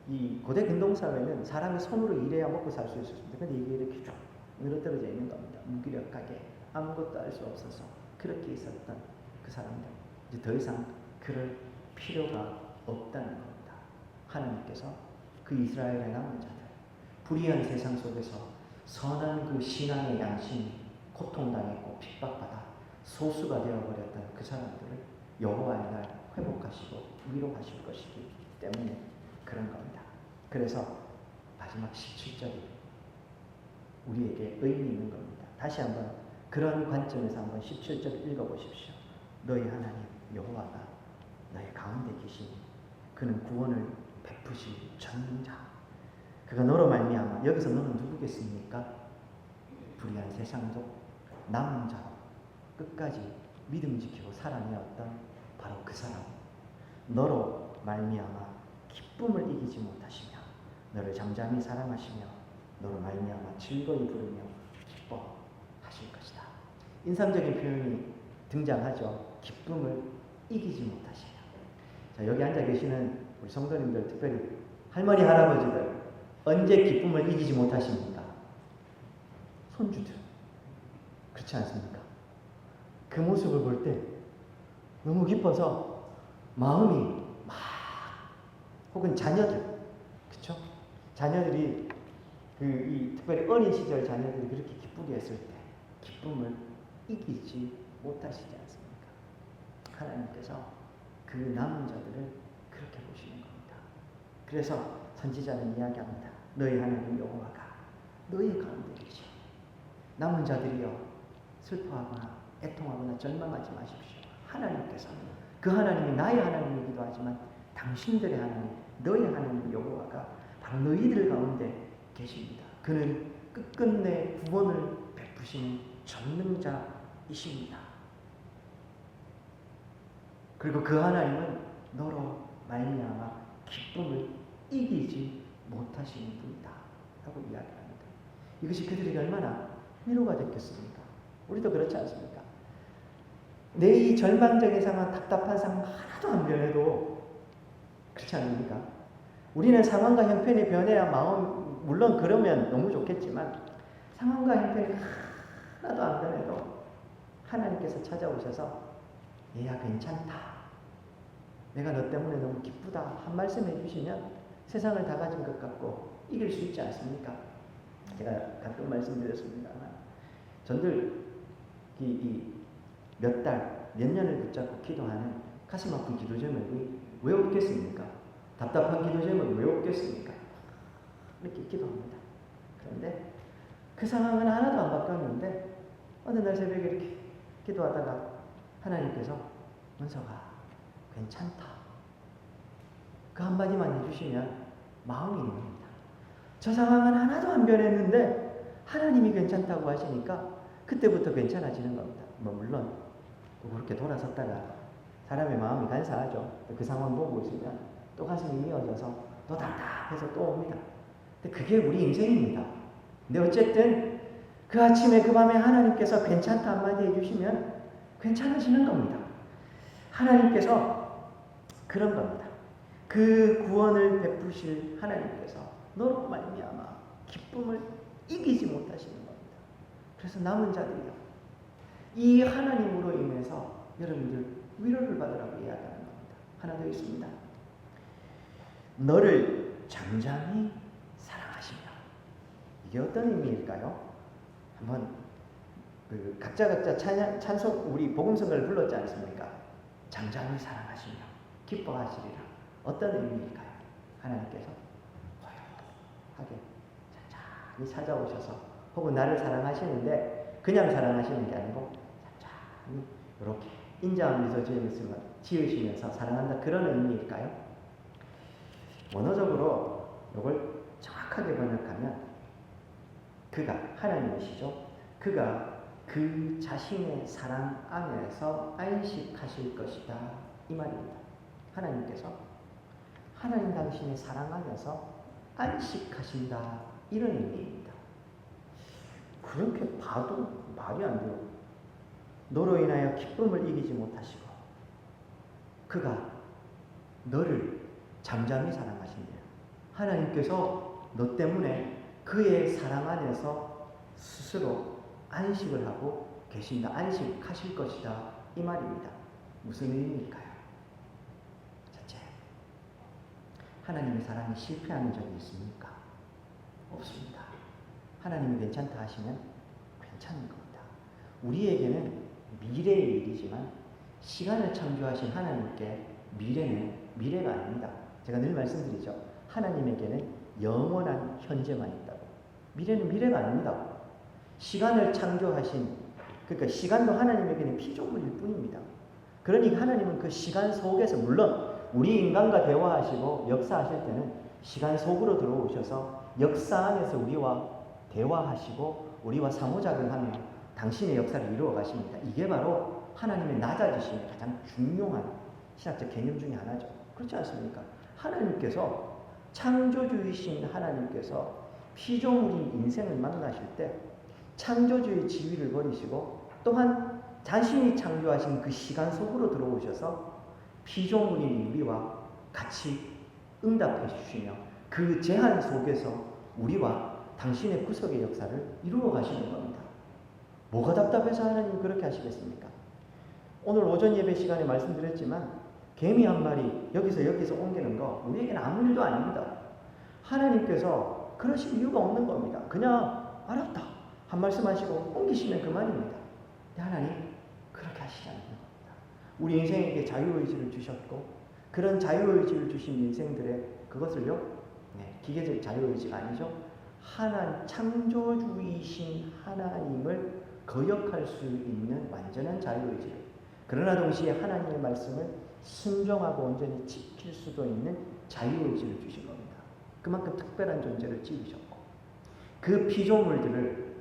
이 고대 근동사회는 사람이 손으로 일해야 먹고 살 수 있었습니다. 근데 이게 이렇게 쭉 늘어뜨려져 있는 겁니다. 무기력하게 아무것도 알 수 없어서 그렇게 있었던 그 사람들 이제 더 이상 그럴 필요가 없다는 겁니다. 하나님께서 그 이스라엘의 남은 자들 불의한 세상 속에서 선한 그 신앙의 양심이 고통당했고 핍박받아 소수가 되어버렸던 그 사람들을 여호와의 날 회복하시고 위로하실 것이기 때문에 그런 겁니다. 그래서 마지막 17절이 우리에게 의미 있는 겁니다. 다시 한번 그런 관점에서 한번 17절 읽어보십시오. 너희 하나님 여호와가 너희 가운데 계시니 그는 구원을 베푸실 전능자. 그가 너로 말미암아 여기서 너는 누구겠습니까? 불의한 세상도 남은 자로 끝까지 믿음 지키고 살아내었던 바로 그 사람. 너로 말미암아 기쁨을 이기지 못하시며 너를 잠잠히 사랑하시며 너로 말미암아 즐거이 부르며 기뻐하실 것이다. 인상적인 표현이 등장하죠. 기쁨을 이기지 못하시며. 자, 여기 앉아 계시는 우리 성도님들, 특별히 할머니, 할아버지들, 언제 기쁨을 이기지 못하십니까? 손주들. 그렇지 않습니까? 그 모습을 볼 때 너무 기뻐서 마음이 막, 혹은 자녀들, 그렇죠? 자녀들이 특별히 어린 시절 자녀들이 그렇게 기쁘게 했을 때 기쁨을 이기지 못하시지 않습니까? 하나님께서 그 남은 자들을 그렇게 보시는 겁니다. 그래서 선지자는 이야기합니다. 너희 하나님 여호와가 너희 가운데 계시오. 남은 자들이여 슬퍼하거나 애통하거나 절망하지 마십시오. 하나님께서 그 하나님이 나의 하나님이기도 하지만 당신들의 하나님, 너희 하나님 여호와가 바로 너희들 가운데 계십니다. 그는 끝끝내 구원을 베푸시는 전능자이십니다. 그리고 그 하나님은 너로 말미암아 기쁨을 이기지 못하시는 분이다 하고 이야기합니다. 이것이 그들에게 얼마나 위로가 됐겠습니까? 우리도 그렇지 않습니까? 내 이 절망적인 상황, 답답한 상황 하나도 안 변해도 그렇지 않습니까? 우리는 상황과 형편이 변해야 마음, 물론 그러면 너무 좋겠지만 상황과 형편이 하나도 안 변해도 하나님께서 찾아오셔서 얘야 괜찮다. 내가 너 때문에 너무 기쁘다. 한 말씀 해주시면 세상을 다 가진 것 같고 이길 수 있지 않습니까? 제가 가끔 말씀드렸습니다만 전들 몇 달, 몇 년을 붙잡고 기도하는 가슴 아픈 기도 제목이 왜 없겠습니까? 답답한 기도 제목이 왜 없겠습니까? 이렇게 기도합니다. 그런데 그 상황은 하나도 안 바뀌었는데 어느 날 새벽에 이렇게 기도하다가 하나님께서 문서가 괜찮다. 그 한마디만 해주시면 마음이 놓입니다. 저 상황은 하나도 안 변했는데 하나님이 괜찮다고 하시니까 그때부터 괜찮아지는 겁니다. 물론 또 그렇게 돌아섰다가 사람의 마음이 간사하죠. 그 상황 보고 있으면 또 가슴이 미어져서 또 답답해서 또 옵니다. 근데 그게 우리 인생입니다. 근데 어쨌든 그 아침에 그 밤에 하나님께서 괜찮다 한마디 해주시면 괜찮아지는 겁니다. 하나님께서 그런 겁니다. 그 구원을 베푸실 하나님께서 너로 말미암아 기쁨을 이기지 못하시는 겁니다. 그래서 남은 자들이요, 이 하나님으로 인해서 여러분들 위로를 받으라고 이야기하는 겁니다. 하나 더 있습니다. 너를 잠잠히 사랑하시며. 이게 어떤 의미일까요? 한번 각자 찬송 우리 복음성가를 불렀지 않습니까? 잠잠히 사랑하시며 기뻐하시리라. 어떤 의미일까요? 하나님께서 고요하게 찬찬히 찾아오셔서 혹은 나를 사랑하시는데 그냥 사랑하시는 게 아니고 찬찬히 이렇게 인자한 미소 지으시면서 사랑한다, 그런 의미일까요? 원어적으로 이걸 정확하게 번역하면 그가 하나님이시죠. 그가 그 자신의 사랑 안에서 안식하실 것이다, 이 말입니다. 하나님께서 하나님 당신의 사랑 안에서 안식하신다, 이런 의미입니다. 그렇게 봐도 말이 안 돼요. 너로 인하여 기쁨을 이기지 못하시고 그가 너를 잠잠히 사랑하신대요. 하나님께서 너 때문에 그의 사랑 안에서 스스로 안식을 하고 계신다, 안식하실 것이다, 이 말입니다. 무슨 의미일까요? 첫째, 하나님의 사랑이 실패하는 적이 있습니까? 없습니다. 하나님이 괜찮다 하시면 괜찮은 겁니다. 우리에게는 미래의 일이지만 시간을 창조하신 하나님께 미래는 미래가 아닙니다. 제가 늘 말씀드리죠. 하나님에게는 영원한 현재만 있다고. 미래는 미래가 아닙니다. 시간을 창조하신, 그러니까 시간도 하나님에게는 피조물일 뿐입니다. 그러니 하나님은 그 시간 속에서, 물론 우리 인간과 대화하시고 역사하실 때는 시간 속으로 들어오셔서 역사 안에서 우리와 대화하시고 우리와 상호작용하며 당신의 역사를 이루어 가십니다. 이게 바로 하나님의 낮아지심의 가장 중요한 신학적 개념 중에 하나죠. 그렇지 않습니까? 하나님께서, 창조주이신 하나님께서 피조물인 인생을 만나실 때 창조주의 지위를 버리시고 또한 자신이 창조하신 그 시간 속으로 들어오셔서 피조물인 우리와 같이 응답해 주시며 그 제한 속에서 우리와 당신의 구속의 역사를 이루어 가시는 겁니다. 뭐가 답답해서 하나님이 그렇게 하시겠습니까? 오늘 오전 예배 시간에 말씀드렸지만 개미 한 마리 여기서 옮기는 거 우리에게는 아무 일도 아닙니다. 하나님께서 그러실 이유가 없는 겁니다. 그냥 알았다 한 말씀 하시고 옮기시면 그만입니다. 근데 하나님 그렇게 하시지 않는 겁니다. 우리 인생에게 자유의지를 주셨고 그런 자유의지를 주신 인생들의 그것을요 기계적 자유의지가 아니죠. 하나님 창조주이신 하나님을 거역할 수 있는 완전한 자유의지를, 그러나 동시에 하나님의 말씀을 순종하고 온전히 지킬 수도 있는 자유의지를 주신 겁니다. 그만큼 특별한 존재를 지으셨고 그 피조물들을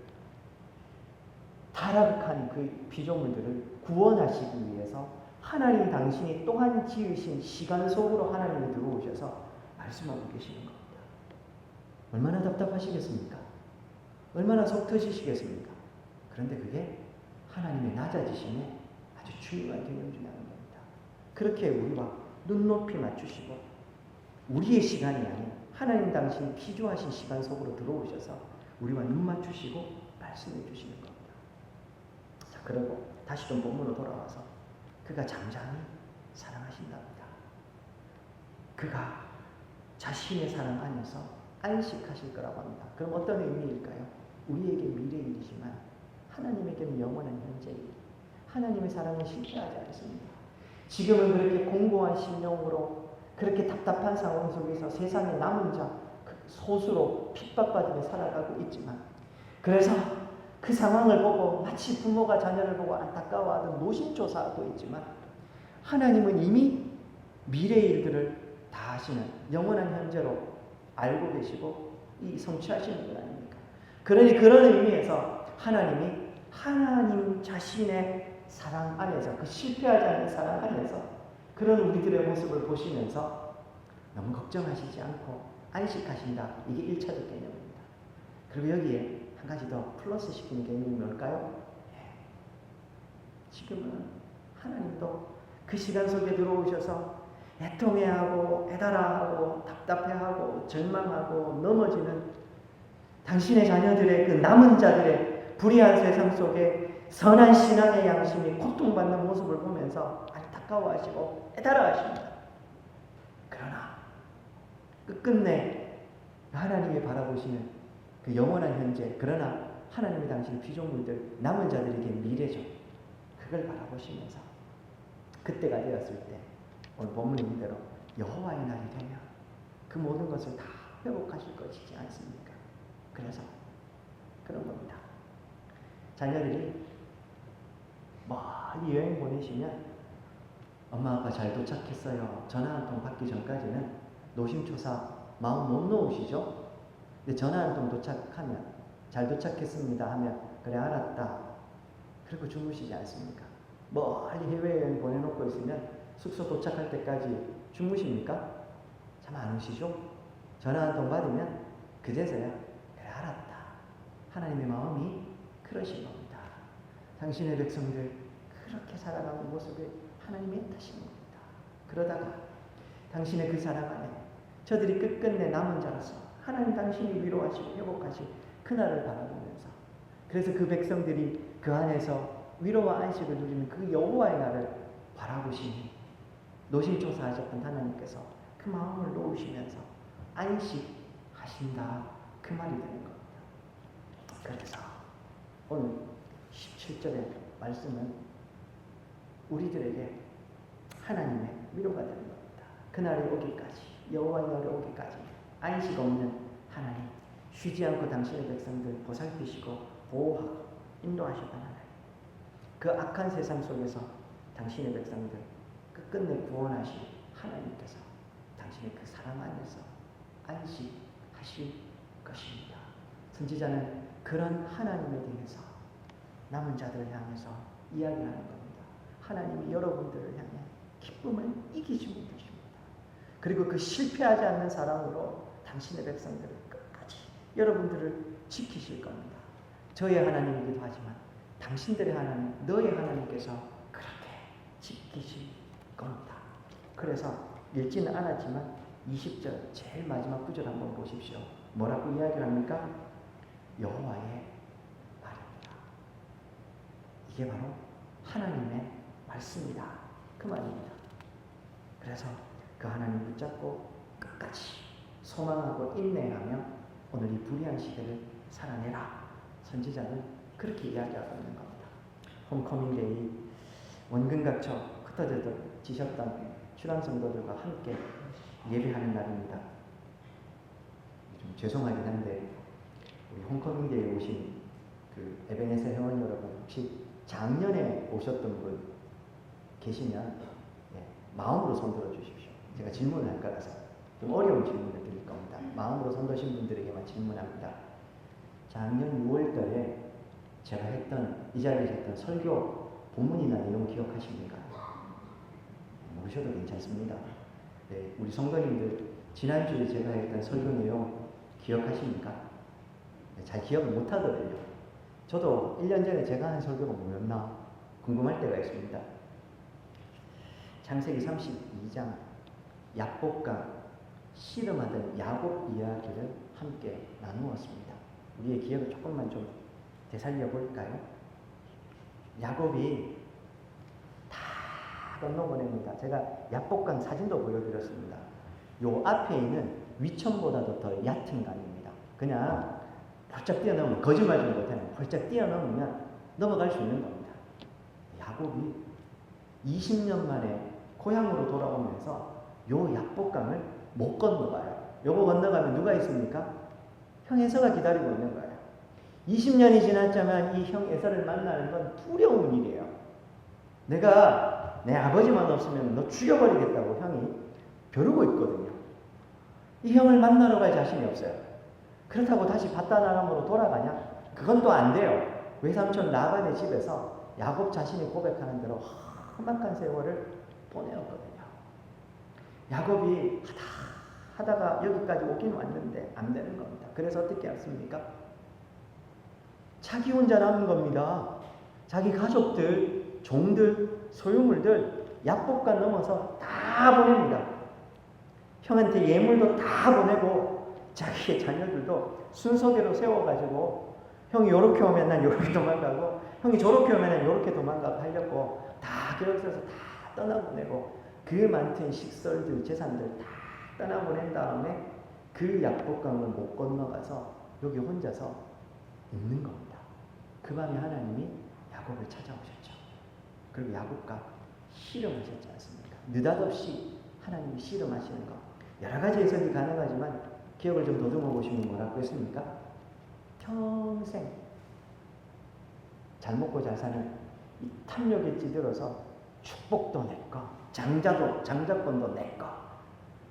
타락한 그 피조물들을 구원하시기 위해서 하나님 당신이 또한 지으신 시간 속으로 하나님이 들어오셔서 말씀하고 계시는 겁니다. 얼마나 답답하시겠습니까? 얼마나 속 터지시겠습니까? 그런데 그게 하나님의 낮아지심의 아주 중요한 개념 중에 하나입니다. 그렇게 우리와 눈높이 맞추시고 우리의 시간이 아닌 하나님 당신이 피조하신 시간 속으로 들어오셔서 우리와 눈 맞추시고 말씀해 주시는 겁니다. 자, 그리고 다시 좀 본문으로 돌아와서 그가 잠잠히 사랑하신답니다. 그가 자신의 사랑 안에서 안식하실 거라고 합니다. 그럼 어떤 의미일까요? 우리에게 미래일이지만 하나님에게는 영원한 현재일. 하나님의 사랑은 실패하지 않습니다. 지금은 그렇게 공고한 심령으로 그렇게 답답한 상황 속에서 세상의 남은 자 소수로 핍박받으며 살아가고 있지만, 그래서 그 상황을 보고 마치 부모가 자녀를 보고 안타까워하듯 노심초사하고 있지만 하나님은 이미 미래의 일들을 다 하시는 영원한 현재로 알고 계시고 이 성취하시는 것 아닙니까? 그러니 그런 의미에서 하나님이 하나님 자신의 사랑 안에서, 그 실패하지 않는 사랑 안에서 그런 우리들의 모습을 보시면서 너무 걱정하시지 않고 안식하신다. 이게 1차적 개념입니다. 그리고 여기에 한 가지 더 플러스 시키는 개념이 뭘까요? 지금은 하나님도 그 시간 속에 들어오셔서 애통해하고 애달아하고 답답해하고 절망하고 넘어지는 당신의 자녀들의 그 남은 자들의 불의한 세상 속에 선한 신앙의 양심이 고통받는 모습을 보면서 안타까워하시고 애달아하십니다. 그러나 끝끝내 하나님이 바라보시는 그 영원한 현재, 그러나 하나님이 당신 피조물들 남은 자들에게 미래죠. 그걸 바라보시면서 그때가 되었을 때 오늘 본문 이대로 여호와의 날이 되면 그 모든 것을 다 회복하실 것이지 않습니까? 그래서 그런 겁니다. 자녀들이 멀리 여행 보내시면 엄마 아빠 잘 도착했어요. 전화 한 통 받기 전까지는 노심초사 마음 못 놓으시죠? 근데 전화 한 통 도착하면 잘 도착했습니다 하면 그래 알았다. 그리고 주무시지 않습니까? 멀리 해외여행 보내놓고 있으면 숙소 도착할 때까지 주무십니까? 참 안 오시죠? 전화 한 통 받으면 그제서야 그래 알았다. 하나님의 마음이 그러신 겁니다. 당신의 백성들 그렇게 살아가는 모습을 하나님이 애타신 겁니다. 그러다가 당신의 그 사랑 안에 저들이 끝끝내 남은 자로서 하나님 당신이 위로하시고 회복하실 그날을 바라보면서, 그래서 그 백성들이 그 안에서 위로와 안식을 누리는 그 여호와의 날을 바라보시니 노심초사하셨던 하나님께서 그 마음을 놓으시면서 안식하신다. 그 말이 되는 겁니다. 그래서 오늘 17절의 말씀은 우리들에게 하나님의 위로가 되는 겁니다. 그날이 오기까지, 여호와의 날이 오기까지 안식 없는 하나님, 쉬지 않고 당신의 백성들 보살피시고 보호하고 인도하셨던 하나님, 그 악한 세상 속에서 당신의 백성들 끝끝내 구원하신 하나님께서 당신의 그 사랑 안에서 안식하실 것입니다. 선지자는 그런 하나님에 대해서 남은 자들을 향해서 이야기하는 겁니다. 하나님이 여러분들을 향해 기쁨을 이기시는 것입니다. 그리고 그 실패하지 않는 사랑으로 당신의 백성들을 끝까지 여러분들을 지키실 겁니다. 저의 하나님이기도 하지만 당신들의 하나님, 너의 하나님께서 그렇게 지키실 겁니다. 그래서 읽지는 않았지만 20절 제일 마지막 구절 한번 보십시오. 뭐라고 이야기를 합니까? 여호와의 말입니다. 이게 바로 하나님의 말씀이다. 그 말입니다. 그래서 그 하나님 붙잡고 끝까지 소망하고 인내하며 오늘 이 불의한 시대를 살아내라. 선지자는 그렇게 이야기하고 있는 겁니다. 홈커밍데이 원근각처 흩어지셨던 출환성도들과 함께 예배하는 날입니다. 좀 죄송하긴 한데 우리 홈커밍데이에 오신 그 에베네서 회원 여러분 혹시 작년에 오셨던 분 계시면 마음으로 손들어 주십시오. 제가 질문을 할 거라서 좀 어려운 질문을 드릴 겁니다. 마음으로 손드신 분들에게만 질문합니다. 작년 6월달에 제가 했던 이 자리에서 했던 설교 본문이나 내용 기억하십니까? 모르셔도 괜찮습니다. 네, 우리 성도님들 지난주에 제가 했던 설교 내용 기억하십니까? 네, 잘 기억을 못하거든요. 저도 1년 전에 제가 한 설교가 뭐였나 궁금할 때가 있습니다. 창세기 32장 야복강 씨름하던 야곱 이야기를 함께 나누었습니다. 우리의 기억을 조금만 좀 되살려 볼까요? 야곱이 다 건너보냅니다. 제가 야복강 사진도 보여드렸습니다. 요 앞에 있는 위천보다도 더 얕은 강입니다. 그냥 펄쩍 뛰어넘으면, 거짓말 좀 못하면 펄쩍 뛰어넘으면 넘어갈 수 있는 겁니다. 야곱이 20년 만에 고향으로 돌아오면서 요 야복강을 못 건너가요. 요거 건너가면 누가 있습니까? 형 에서가 기다리고 있는 거예요. 20년이 지났지만 이 형 에서를 만나는 건 두려운 일이에요. 내가 내 아버지만 없으면 너 죽여버리겠다고 형이 벼르고 있거든요. 이 형을 만나러 갈 자신이 없어요. 그렇다고 다시 바다나람으로 돌아가냐? 그건 또 안 돼요. 외삼촌 라반의 집에서 야곱 자신이 고백하는 대로 험악한 세월을 보내었거든요. 야곱이 하다가 여기까지 오긴 왔는데 안 되는 겁니다. 그래서 어떻게 했습니까? 자기 혼자 남은 겁니다. 자기 가족들, 종들, 소유물들 야복강 넘어서 다 보냅니다. 형한테 예물도 다 보내고 자기의 자녀들도 순서대로 세워가지고 형이 요렇게 오면 난 요렇게 도망가고 형이 저렇게 오면 난 요렇게 도망가고 하려고 다 계획서서 다 떠나보내고 그 많던 식설들, 재산들 다 떠나보낸 다음에 그 야복강을 못 건너가서 여기 혼자서 있는 겁니다. 그 밤에 하나님이 야곱을 찾아오셨죠. 그리고 야곱과 씨름하셨지 않습니까? 느닷없이 하나님이 씨름하시는 것. 여러 가지 해석이 가능하지만 기억을 좀 더듬어 보시면 뭐라고 했습니까? 평생 잘 먹고 잘 사는 이 탐욕에 찌들어서 축복도 내 거, 장자권도 내 거,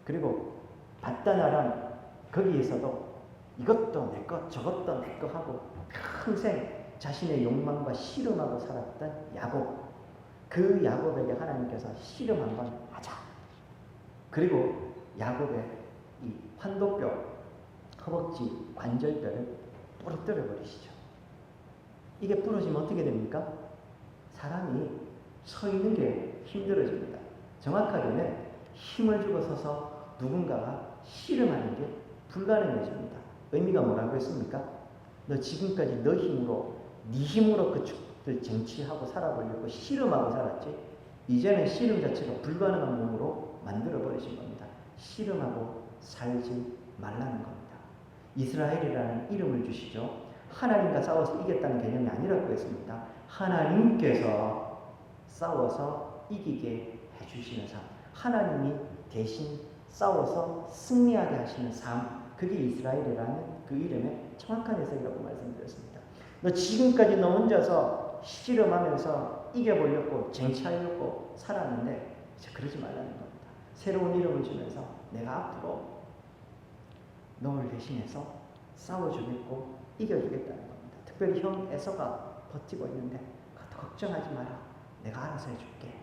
그리고 바다나람 거기에서도 이것도 내 거, 저것도 내 거 하고 평생 자신의 욕망과 씨름하고 살았던 야곱. 그 야곱에게 하나님께서 씨름 한번 하자. 그리고 야곱의 이 환도뼈, 허벅지, 관절뼈를 부러뜨려 버리시죠. 이게 부러지면 어떻게 됩니까? 사람이 서 있는 게 힘들어집니다. 정확하게는 힘을 주고 서서 누군가가 씨름하는 게 불가능해집니다. 의미가 뭐라고 했습니까? 너 지금까지 너 힘으로, 네 힘으로 그 축복들 쟁취하고 살아보려고 씨름하고 살았지. 이제는 씨름 자체가 불가능한 몸으로 만들어버리신 겁니다. 씨름하고 살지 말라는 겁니다. 이스라엘이라는 이름을 주시죠. 하나님과 싸워서 이겼다는 개념이 아니라고 했습니다. 하나님께서 싸워서 이기게 해주시는 삶. 하나님이 대신 싸워서 승리하게 하시는 삶. 그게 이스라엘이라는 그 이름의 정확한 해석이라고 말씀드렸습니다. 너 지금까지 너 혼자서 씨름하면서 이겨보려고 쟁취하려고 살았는데 이제 그러지 말라는 겁니다. 새로운 이름을 주면서 내가 앞으로 너를 대신해서 싸워주겠고 이겨주겠다는 겁니다. 특별히 형 에서가 버티고 있는데 그것도 걱정하지 마라. 내가 알아서 해줄게.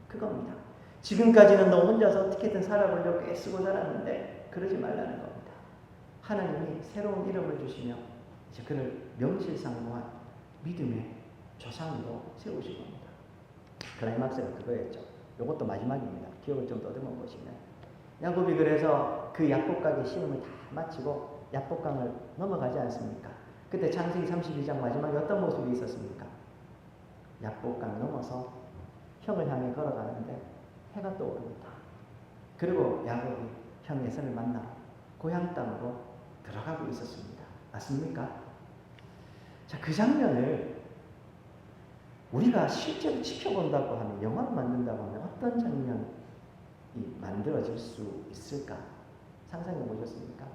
그겁니다. 지금까지는 너 혼자서 어떻게든 살아보려고 애쓰고 살았는데 그러지 말라는 겁니다. 하나님이 새로운 이름을 주시며 이제 그를 명실상부한 믿음의 조상으로 세우신 겁니다. 클라이막스가 그거였죠. 이것도 마지막입니다. 기억을 좀 더듬어 보시면 야곱이 그래서 그 약복강의 씨름을 다 마치고 약복강을 넘어가지 않습니까? 그때 창세기 32장 마지막에 어떤 모습이 있었습니까? 약복강 넘어서 형을 향해 걸어가는데 해가 떠오릅니다. 그리고 야곱이 형 에서를 만나 고향 땅으로 들어가고 있었습니다. 맞습니까? 자, 그 장면을 우리가 실제로 지켜본다고 하면, 영화로 만든다고 하면 어떤 장면이 만들어질 수 있을까? 상상해 보셨습니까?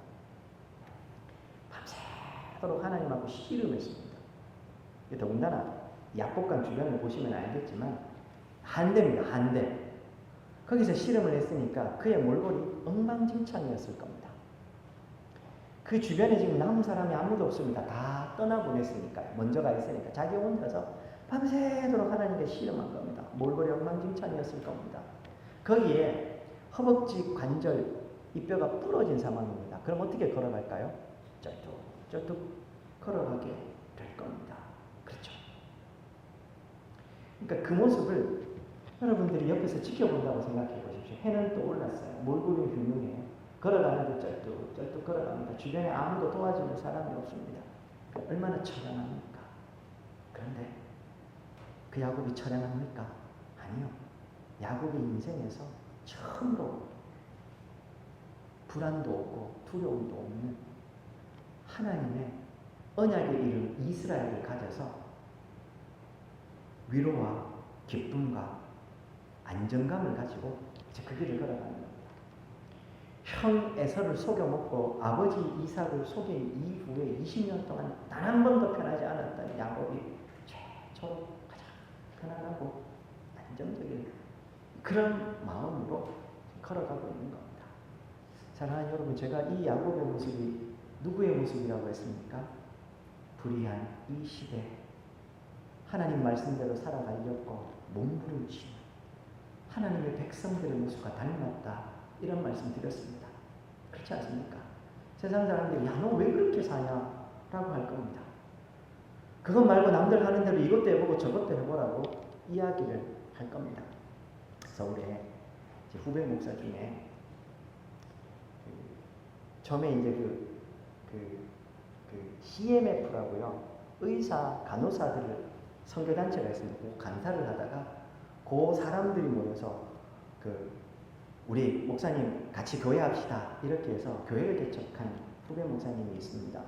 밤새도록 하나님하고 씨름했습니다. 더군다나 약복강 주변을 보시면 알겠지만 한대입니다. 한대. 거기서 씨름을 했으니까 그의 몰골이 엉망진창이었을 겁니다. 그 주변에 지금 남은 사람이 아무도 없습니다. 다 떠나보냈으니까요. 먼저 가 있으니까 자기 혼자서 밤새도록 하나님께 씨름한 겁니다. 몰골이 엉망진창이었을 겁니다. 거기에 허벅지 관절, 이 뼈가 부러진 상황입니다. 그럼 어떻게 걸어갈까요? 쩔뚝 걸어가게 될 겁니다. 그렇죠? 그러니까 그 모습을 여러분들이 옆에서 지켜본다고 생각해 보십시오. 해는 또 올랐어요. 몰골이 흉흉해요. 걸어가는데 쩔뚝 걸어갑니다. 주변에 아무도 도와주는 사람이 없습니다. 얼마나 처량합니까? 그런데 그 야곱이 처량합니까? 아니요. 야곱의 인생에서 처음으로 불안도 없고 두려움도 없는 하나님의 언약의 이름 이스라엘을 가져서 위로와 기쁨과 안정감을 가지고 이제 그 길을 걸어가는 겁니다. 형 에서를 속여먹고 아버지 이삭을 속인 이후에 20년 동안 단 한 번도 편하지 않았던 야곱이 최초로 가장 편안하고 안정적인 그런 마음으로 걸어가고 있는 겁니다. 사랑하는 여러분, 제가 이 야곱의 모습이 누구의 모습이라고 했습니까? 불의한 이 시대 하나님 말씀대로 살아가려고 몸부림치는 하나님의 백성들의 모습과 닮았다, 이런 말씀 드렸습니다. 그렇지 않습니까? 세상 사람들이 야, 너 왜 그렇게 사냐? 라고 할 겁니다. 그것 말고 남들 하는 대로 이것도 해보고 저것도 해보라고 이야기를 할 겁니다. 서울에 후배 목사 중에 처음에 이제 CMF라고요, 의사 간호사들을 선교단체가 있습니다. 그 간사를 하다가 그 사람들이 모여서 우리 목사님 같이 교회합시다 이렇게 해서 교회를 개척한 후배 목사님이 있습니다.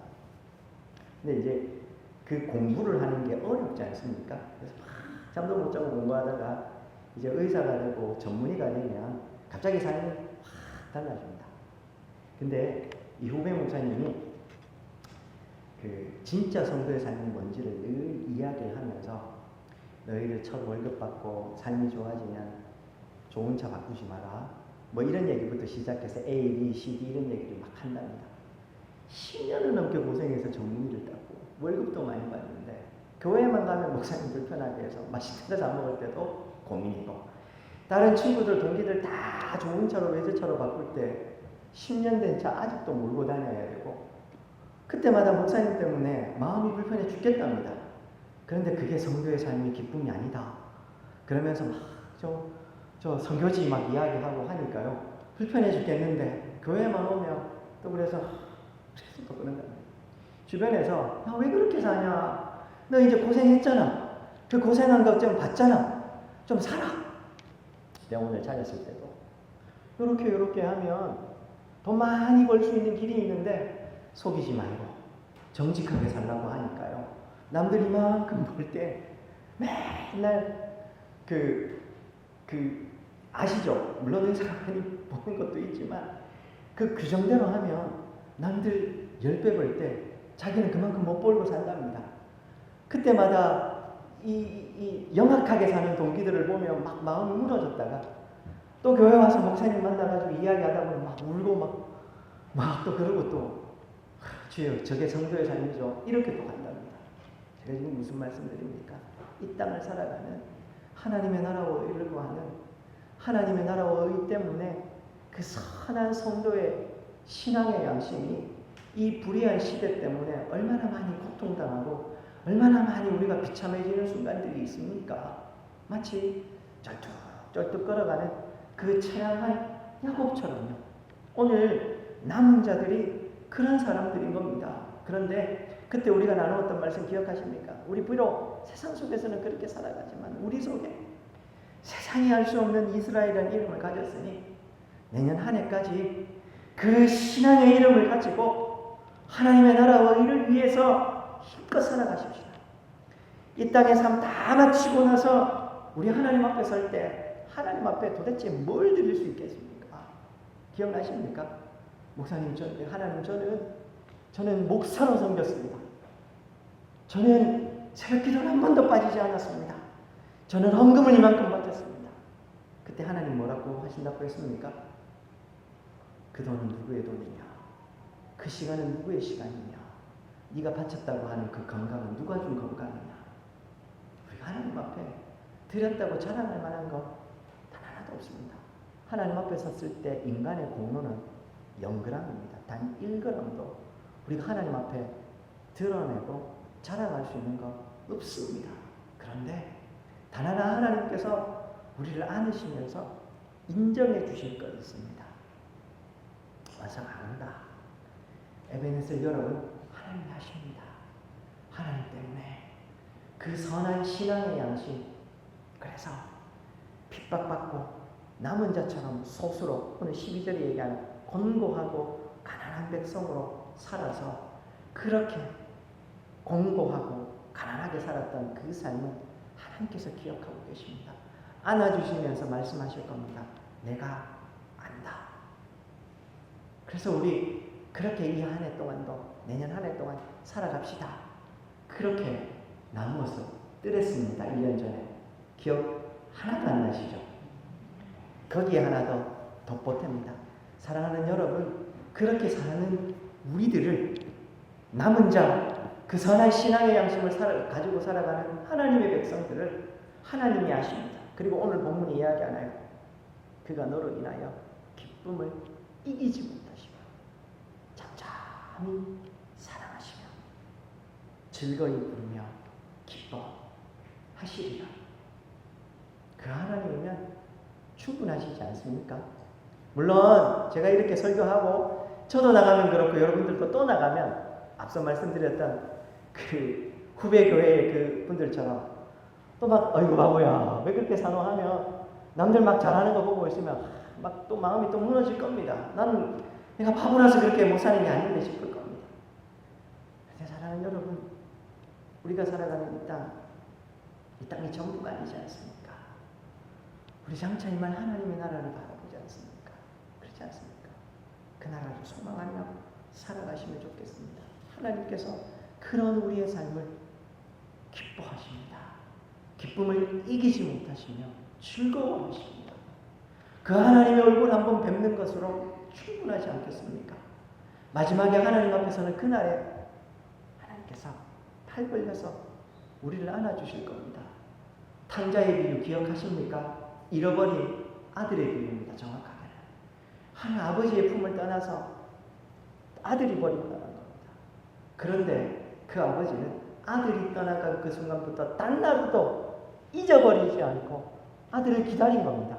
근데 이제 그 공부를 하는 게 어렵지 않습니까? 그래서 막 잠도 못 자고 공부하다가 이제 의사가 되고 전문의가 되면 갑자기 삶이 확 달라집니다. 근데 이 후배 목사님이 진짜 성도의 삶이 뭔지를 늘 이야기를 하면서 너희들 첫 월급 받고 삶이 좋아지면 좋은 차 바꾸지 마라, 뭐 이런 얘기부터 시작해서 A, B, C, D 이런 얘기를 막 한답니다. 10년을 넘게 고생해서 전문의를 따고 월급도 많이 받는데 교회만 가면 목사님 불편하게 해서 맛있는 거 사 먹을 때도 고민이고, 다른 친구들 동기들 다 좋은 차로 외제차로 바꿀 때 10년 된 차 아직도 몰고 다녀야 되고, 그때마다 목사님 때문에 마음이 불편해 죽겠답니다. 그런데 그게 성도의 삶의 기쁨이 아니다. 그러면서 막 저 선교지 막 이야기하고 하니까요, 불편해 죽겠는데 교회만 오면 또 그래서 또 그런다. 주변에서 야, 왜 그렇게 사냐? 너 이제 고생했잖아. 그 고생한 것 좀 받잖아. 좀 살아. 병원을 찾았을 때도 이렇게 하면 돈 많이 벌 수 있는 길이 있는데 속이지 말고 정직하게 살라고 하니까요, 남들이 이만큼 벌 때 맨날 아시죠? 물론 의사가 많이 보는 것도 있지만 그 규정대로 하면 남들 10배 벌 때 자기는 그만큼 못 벌고 산답니다. 그때마다 이 영악하게 사는 동기들을 보면 막 마음이 무너졌다가 또 교회 와서 목사님 만나가지고 이야기하다 보면 막 울고 막 또 그러고 또 주여 저게 성도의 삶이죠, 이렇게 또 간답니다. 제가 지금 무슨 말씀드립니까? 이 땅을 살아가는 하나님의 나라와 이르고 하는 하나님의 나라와 의 때문에 그 선한 성도의 신앙의 양심이 이 불의한 시대 때문에 얼마나 많이 고통당하고 얼마나 많이 우리가 비참해지는 순간들이 있습니까? 마치 쩔뚝쩔뚝 걸어가는 그 처량한 야곱처럼요. 오늘 남은 자들이 그런 사람들인 겁니다. 그런데 그때 우리가 나누었던 말씀 기억하십니까? 우리 비록 세상 속에서는 그렇게 살아가지만 우리 속에 세상이 알 수 없는 이스라엘이라는 이름을 가졌으니 내년 한 해까지 그 신앙의 이름을 가지고 하나님의 나라와 의를 위해서 힘껏 살아가십시다. 이 땅의 삶 다 마치고 나서 우리 하나님 앞에 설 때 하나님 앞에 도대체 뭘 드릴 수 있겠습니까? 기억나십니까? 목사님, 하나님, 저는 목사로 섬겼습니다. 저는 새벽 기도는 한 번도 빠지지 않았습니다. 저는 헌금을 이만큼 받았습니다. 그때 하나님 뭐라고 하신다고 했습니까? 그 돈은 누구의 돈이냐? 그 시간은 누구의 시간이냐? 네가 바쳤다고 하는 그 건강은 누가 준 건강이냐? 우리가 하나님 앞에 드렸다고 자랑할 만한 거 단 하나도 없습니다. 하나님 앞에 섰을 때 인간의 공로는 0g입니다. 단 1g도 우리가 하나님 앞에 드러내고 자랑할 수 있는 거 없습니다. 그런데 단 하나 하나님께서 우리를 안으시면서 인정해 주실 것 있습니다. 완성합니다. 에베네셀 여러분, 하나님이 하십니다. 하나님 때문에 그 선한 신앙의 양심, 그래서 핍박받고 남은 자처럼 소수로 오늘 12절에 얘기하는 곤고하고 가난한 백성으로 살아서 그렇게 공고하고 가난하게 살았던 그 삶은 하나님께서 기억하고 계십니다. 안아주시면서 말씀하실 겁니다. 내가 안다. 그래서 우리 그렇게 이 한 해 동안도 내년 한 해 동안 살아갑시다. 그렇게 나누어서 뜨렸습니다. 1년 전에. 기억 하나도 안 나시죠? 거기에 하나 더 보탭니다. 사랑하는 여러분, 그렇게 사는 우리들을 남은 자, 그 선한 신앙의 양심을 가지고 살아가는 하나님의 백성들을 하나님이 아십니다. 그리고 오늘 본문이 이야기하나요? 그가 너로 인하여 기쁨을 이기지 못하시며 잠잠히 사랑하시며 즐거이 부르며 기뻐하시리라. 그 하나님이면 충분하시지 않습니까? 물론 제가 이렇게 설교하고 저도 나가면 그렇고 여러분들도 또 나가면 앞서 말씀드렸던 그 후배 교회의 그 분들처럼 또 막 어이구 바보야 왜 그렇게 산호하면 남들 막 잘하는 거 보고 있으면 막 또 마음이 또 무너질 겁니다. 나는 내가 바보라서 그렇게 목사님이 아닌데 싶을 겁니다. 그런데 사랑하는 여러분, 우리가 살아가는 이 땅이 전부가 아니지 않습니까? 우리 장차 이만 하나님의 나라를 바라보지 않습니까? 그렇지 않습니까? 그 나라를 소망하며 살아가시면 좋겠습니다. 하나님께서 그런 우리의 삶을 기뻐하십니다. 기쁨을 이기지 못하시며 즐거워하십니다. 그 하나님의 얼굴 한번 뵙는 것으로 충분하지 않겠습니까? 마지막에 하나님 앞에서는 그날에 하나님께서 팔 벌려서 우리를 안아주실 겁니다. 탕자의 비유 기억하십니까? 잃어버린 아들의 비유입니다. 정확하게는 한 아버지의 품을 떠나서 아들이 버리고 나간 겁니다. 그런데 그 아버지는 아들이 떠나간 그 순간부터 단 하루도 잊어버리지 않고 아들을 기다린 겁니다.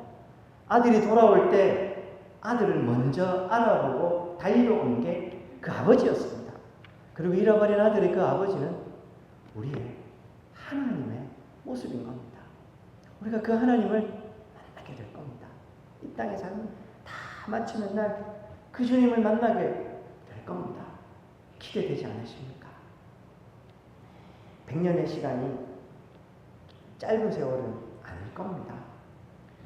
아들이 돌아올 때 아들을 먼저 알아보고 달려온 게 그 아버지였습니다. 그리고 잃어버린 아들의 그 아버지는 우리의 하나님의 모습인 겁니다. 우리가 그 하나님을 만나게 될 겁니다. 이 땅의 삶을 다 마치는 날 그 주님을 만나게 될 겁니다. 기대되지 않으십니까? 100년의 시간이 짧은 세월은 아닐 겁니다.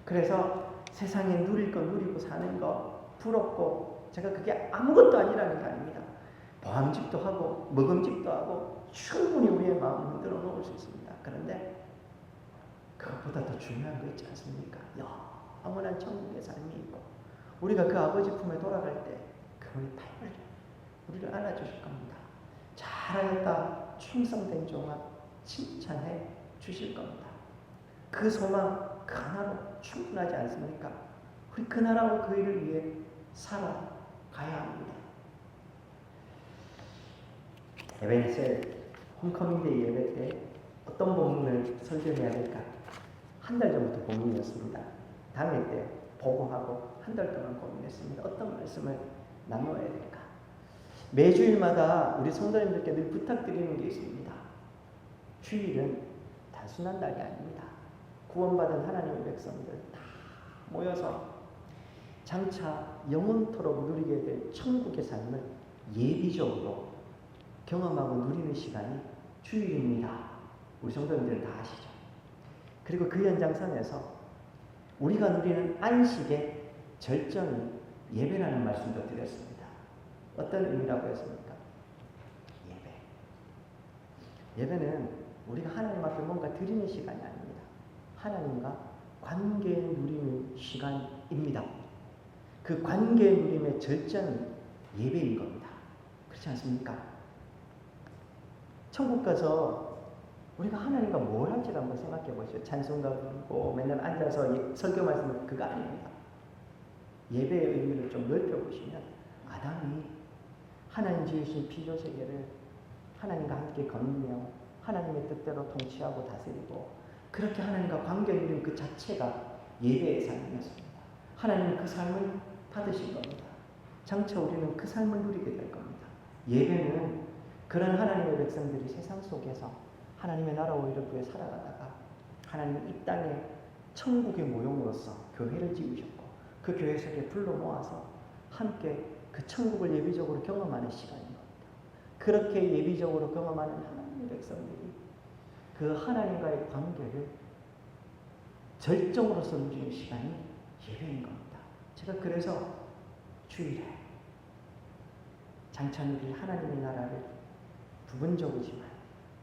그래서 세상에 누릴 거 누리고 사는 거 부럽고 제가 그게 아무것도 아니라는 게 아닙니다. 보암직도 하고 먹음직도 하고 충분히 우리의 마음을 흔들어 놓을 수 있습니다. 그런데 그것보다 더 중요한 거 있지 않습니까? 영원한 천국의 삶이 있고 우리가 그 아버지 품에 돌아갈 때 그분이 팔벌려 우리를 안아주실 겁니다. 잘하였다 충성된 종아 칭찬해 주실 겁니다. 그 소망 그 하나로 충분하지 않습니까? 우리 그 나라와 그 일을 위해 살아가야 합니다. 에베네셀 홈커밍데이 예배 때 어떤 본문을 설교해야 될까? 한 달 전부터 고민이었습니다. 당일 때 보고하고 한 달 동안 고민했습니다. 어떤 말씀을 나누어야 될까? 매주일마다 우리 성도님들께 늘 부탁드리는 게 있습니다. 주일은 단순한 날이 아닙니다. 구원받은 하나님의 백성들 다 모여서 장차 영원토록 누리게 될 천국의 삶을 예비적으로 경험하고 누리는 시간이 주일입니다. 우리 성도님들은 다 아시죠? 그리고 그 연장선에서 우리가 누리는 안식의 절정이 예배라는 말씀도 드렸습니다. 어떤 의미라고 했습니까? 예배는 우리가 하나님 앞에 뭔가 드리는 시간이 아닙니다. 하나님과 관계 누리는 시간입니다. 그 관계 누림의 절정은 예배인 겁니다. 그렇지 않습니까? 천국 가서 우리가 하나님과 뭘 할지를 한번 생각해 보시죠. 찬송가 부르고 맨날 앉아서 설교 말씀을 그거 아닙니다. 예배의 의미를 좀 넓혀 보시면 아담이 하나님 지으신 피조 세계를 하나님과 함께 거느며 하나님의 뜻대로 통치하고 다스리고 그렇게 하나님과 관계 누리는 그 자체가 예배의 삶이었습니다. 하나님은 그 삶을 받으신 겁니다. 장차 우리는 그 삶을 누리게 될 겁니다. 예배는 그런 하나님의 백성들이 세상 속에서 하나님의 나라 오히를 위해 살아가다가 하나님은 이 땅에 천국의 모형으로서 교회를 지으셨고 그 교회 속에 불러 모아서 함께 그 천국을 예비적으로 경험하는 시간인 겁니다. 그렇게 예비적으로 경험하는 하나님의 백성들이 그 하나님과의 관계를 절정으로서 누리는 시간이 예배인 겁니다. 제가 그래서 주일에 장차 누릴 하나님의 나라를 부분적이지만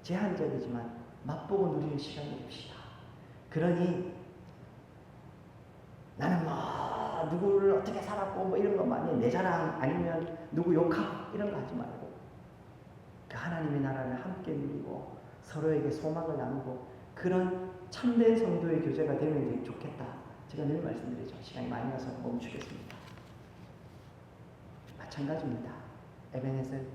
제한적이지만 맛보고 누리는 시간이 됩시다. 그러니 나는 뭐 누구를 어떻게 살았고 뭐 이런 것만이 내 자랑 아니면 누구 욕하고 이런 거 하지 말고 그 하나님의 나라를 함께 누리고 서로에게 소망을 나누고 그런 참된 성도의 교제가 되면 되게 좋겠다. 제가 늘 말씀드리죠. 시간이 많이 나서 멈추겠습니다. 마찬가지입니다. 에베네셀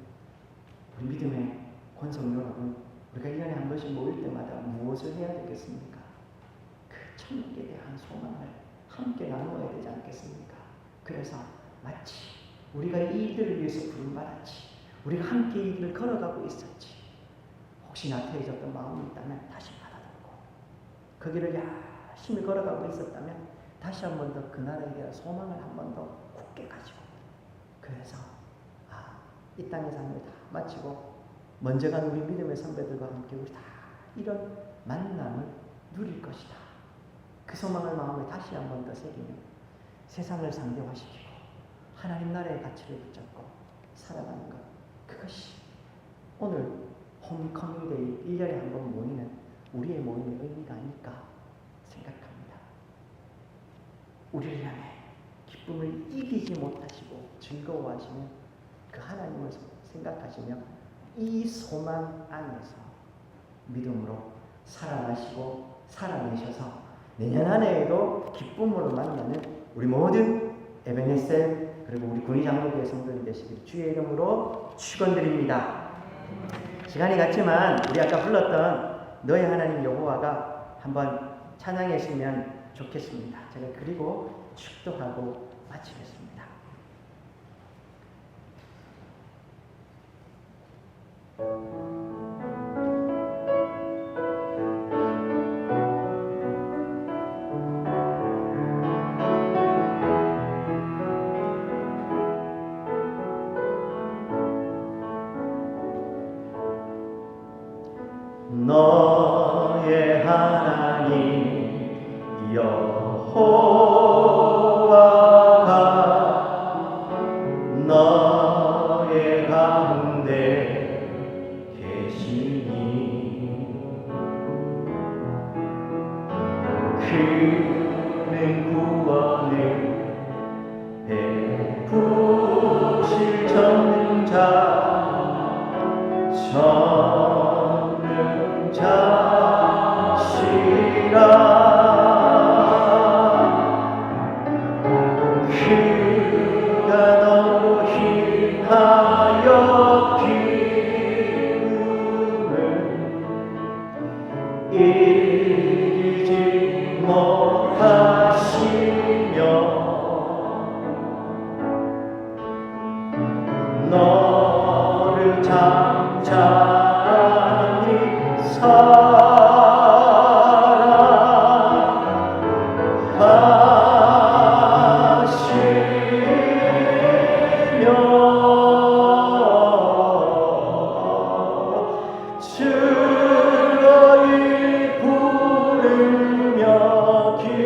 우리 믿음의 권성 여러분, 우리가 1년에 한 번씩 모일 때마다 무엇을 해야 되겠습니까? 그 천국에 대한 소망을 함께 나누어야 되지 않겠습니까? 그래서 마치 우리가 이 일들을 위해서 부름받았지, 우리가 함께 이 길을 걸어가고 있었지, 혹시 나태해졌던 마음이 있다면 다시 받아들고 그 길을 열심히 걸어가고 있었다면 다시 한 번 더 그 나라에 대한 소망을 한 번 더 굳게 가지고, 그래서 이 땅의 삶을 다 마치고 먼저 간 우리 믿음의 선배들과 함께 우리 다 이런 만남을 누릴 것이다. 그 소망을 마음에 다시 한 번 더 새기며 세상을 상대화시키고 하나님 나라의 가치를 붙잡고 살아가는 것, 그것이 오늘 홈커밍데이 1년에 한 번 모이는 우리의 모임의 의미가 아닐까 생각합니다. 우리를 향해 기쁨을 이기지 못하시고 즐거워하시는 그 하나님을 생각하시며 이 소망 안에서 믿음으로 살아가시고 살아내셔서 내년 한 해에도 기쁨으로 만나는 우리 모든 에베네셀 그리고 우리 군의 장로교회 성도님 되시기를 주의 이름으로 축원드립니다. 시간이 갔지만 우리 아까 불렀던 너의 하나님 여호와가 한번 찬양했으면 좋겠습니다. 제가 그리고 축도하고 마치겠습니다. 너의 하나님 여호와가 너의 가운데 계시니 그는 구원을 베푸실 전능자시라. 그가 너로 인하여 너를 잠잠히 사랑하시며 즐거이 부르며 기뻐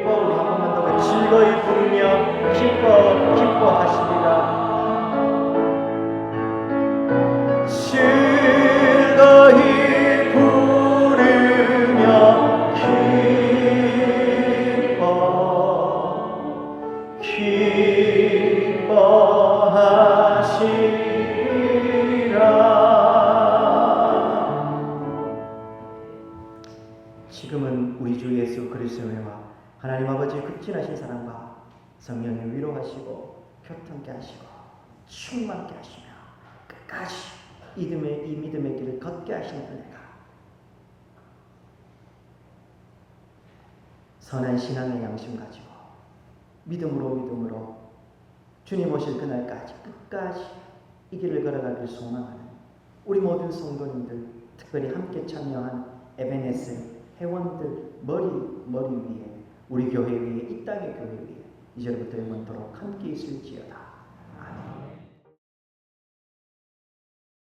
우리 한 번만 더 즐거이 부르며 기뻐하시리라. 즐거이 부르며 기뻐하시리라. 지금은 우리 주 예수 그리스도의 은혜와 하나님 아버지의 극진하신 사랑과 성령의 위로하시고 교통케 하시고 충만케 하시며 끝까지 이 믿음의 길을 걷게 하시는 은혜가 선한 신앙의 양심 가지고 믿음으로 주님 오실 그날까지 끝까지 이 길을 걸어가길 소망하는 우리 모든 성도님들, 특별히 함께 참여한 에베네셀 회원들 머리 위에, 우리 교회 위에, 이 땅의 교회 위에 이제부터 영원토록 함께 있을지어다. 아멘.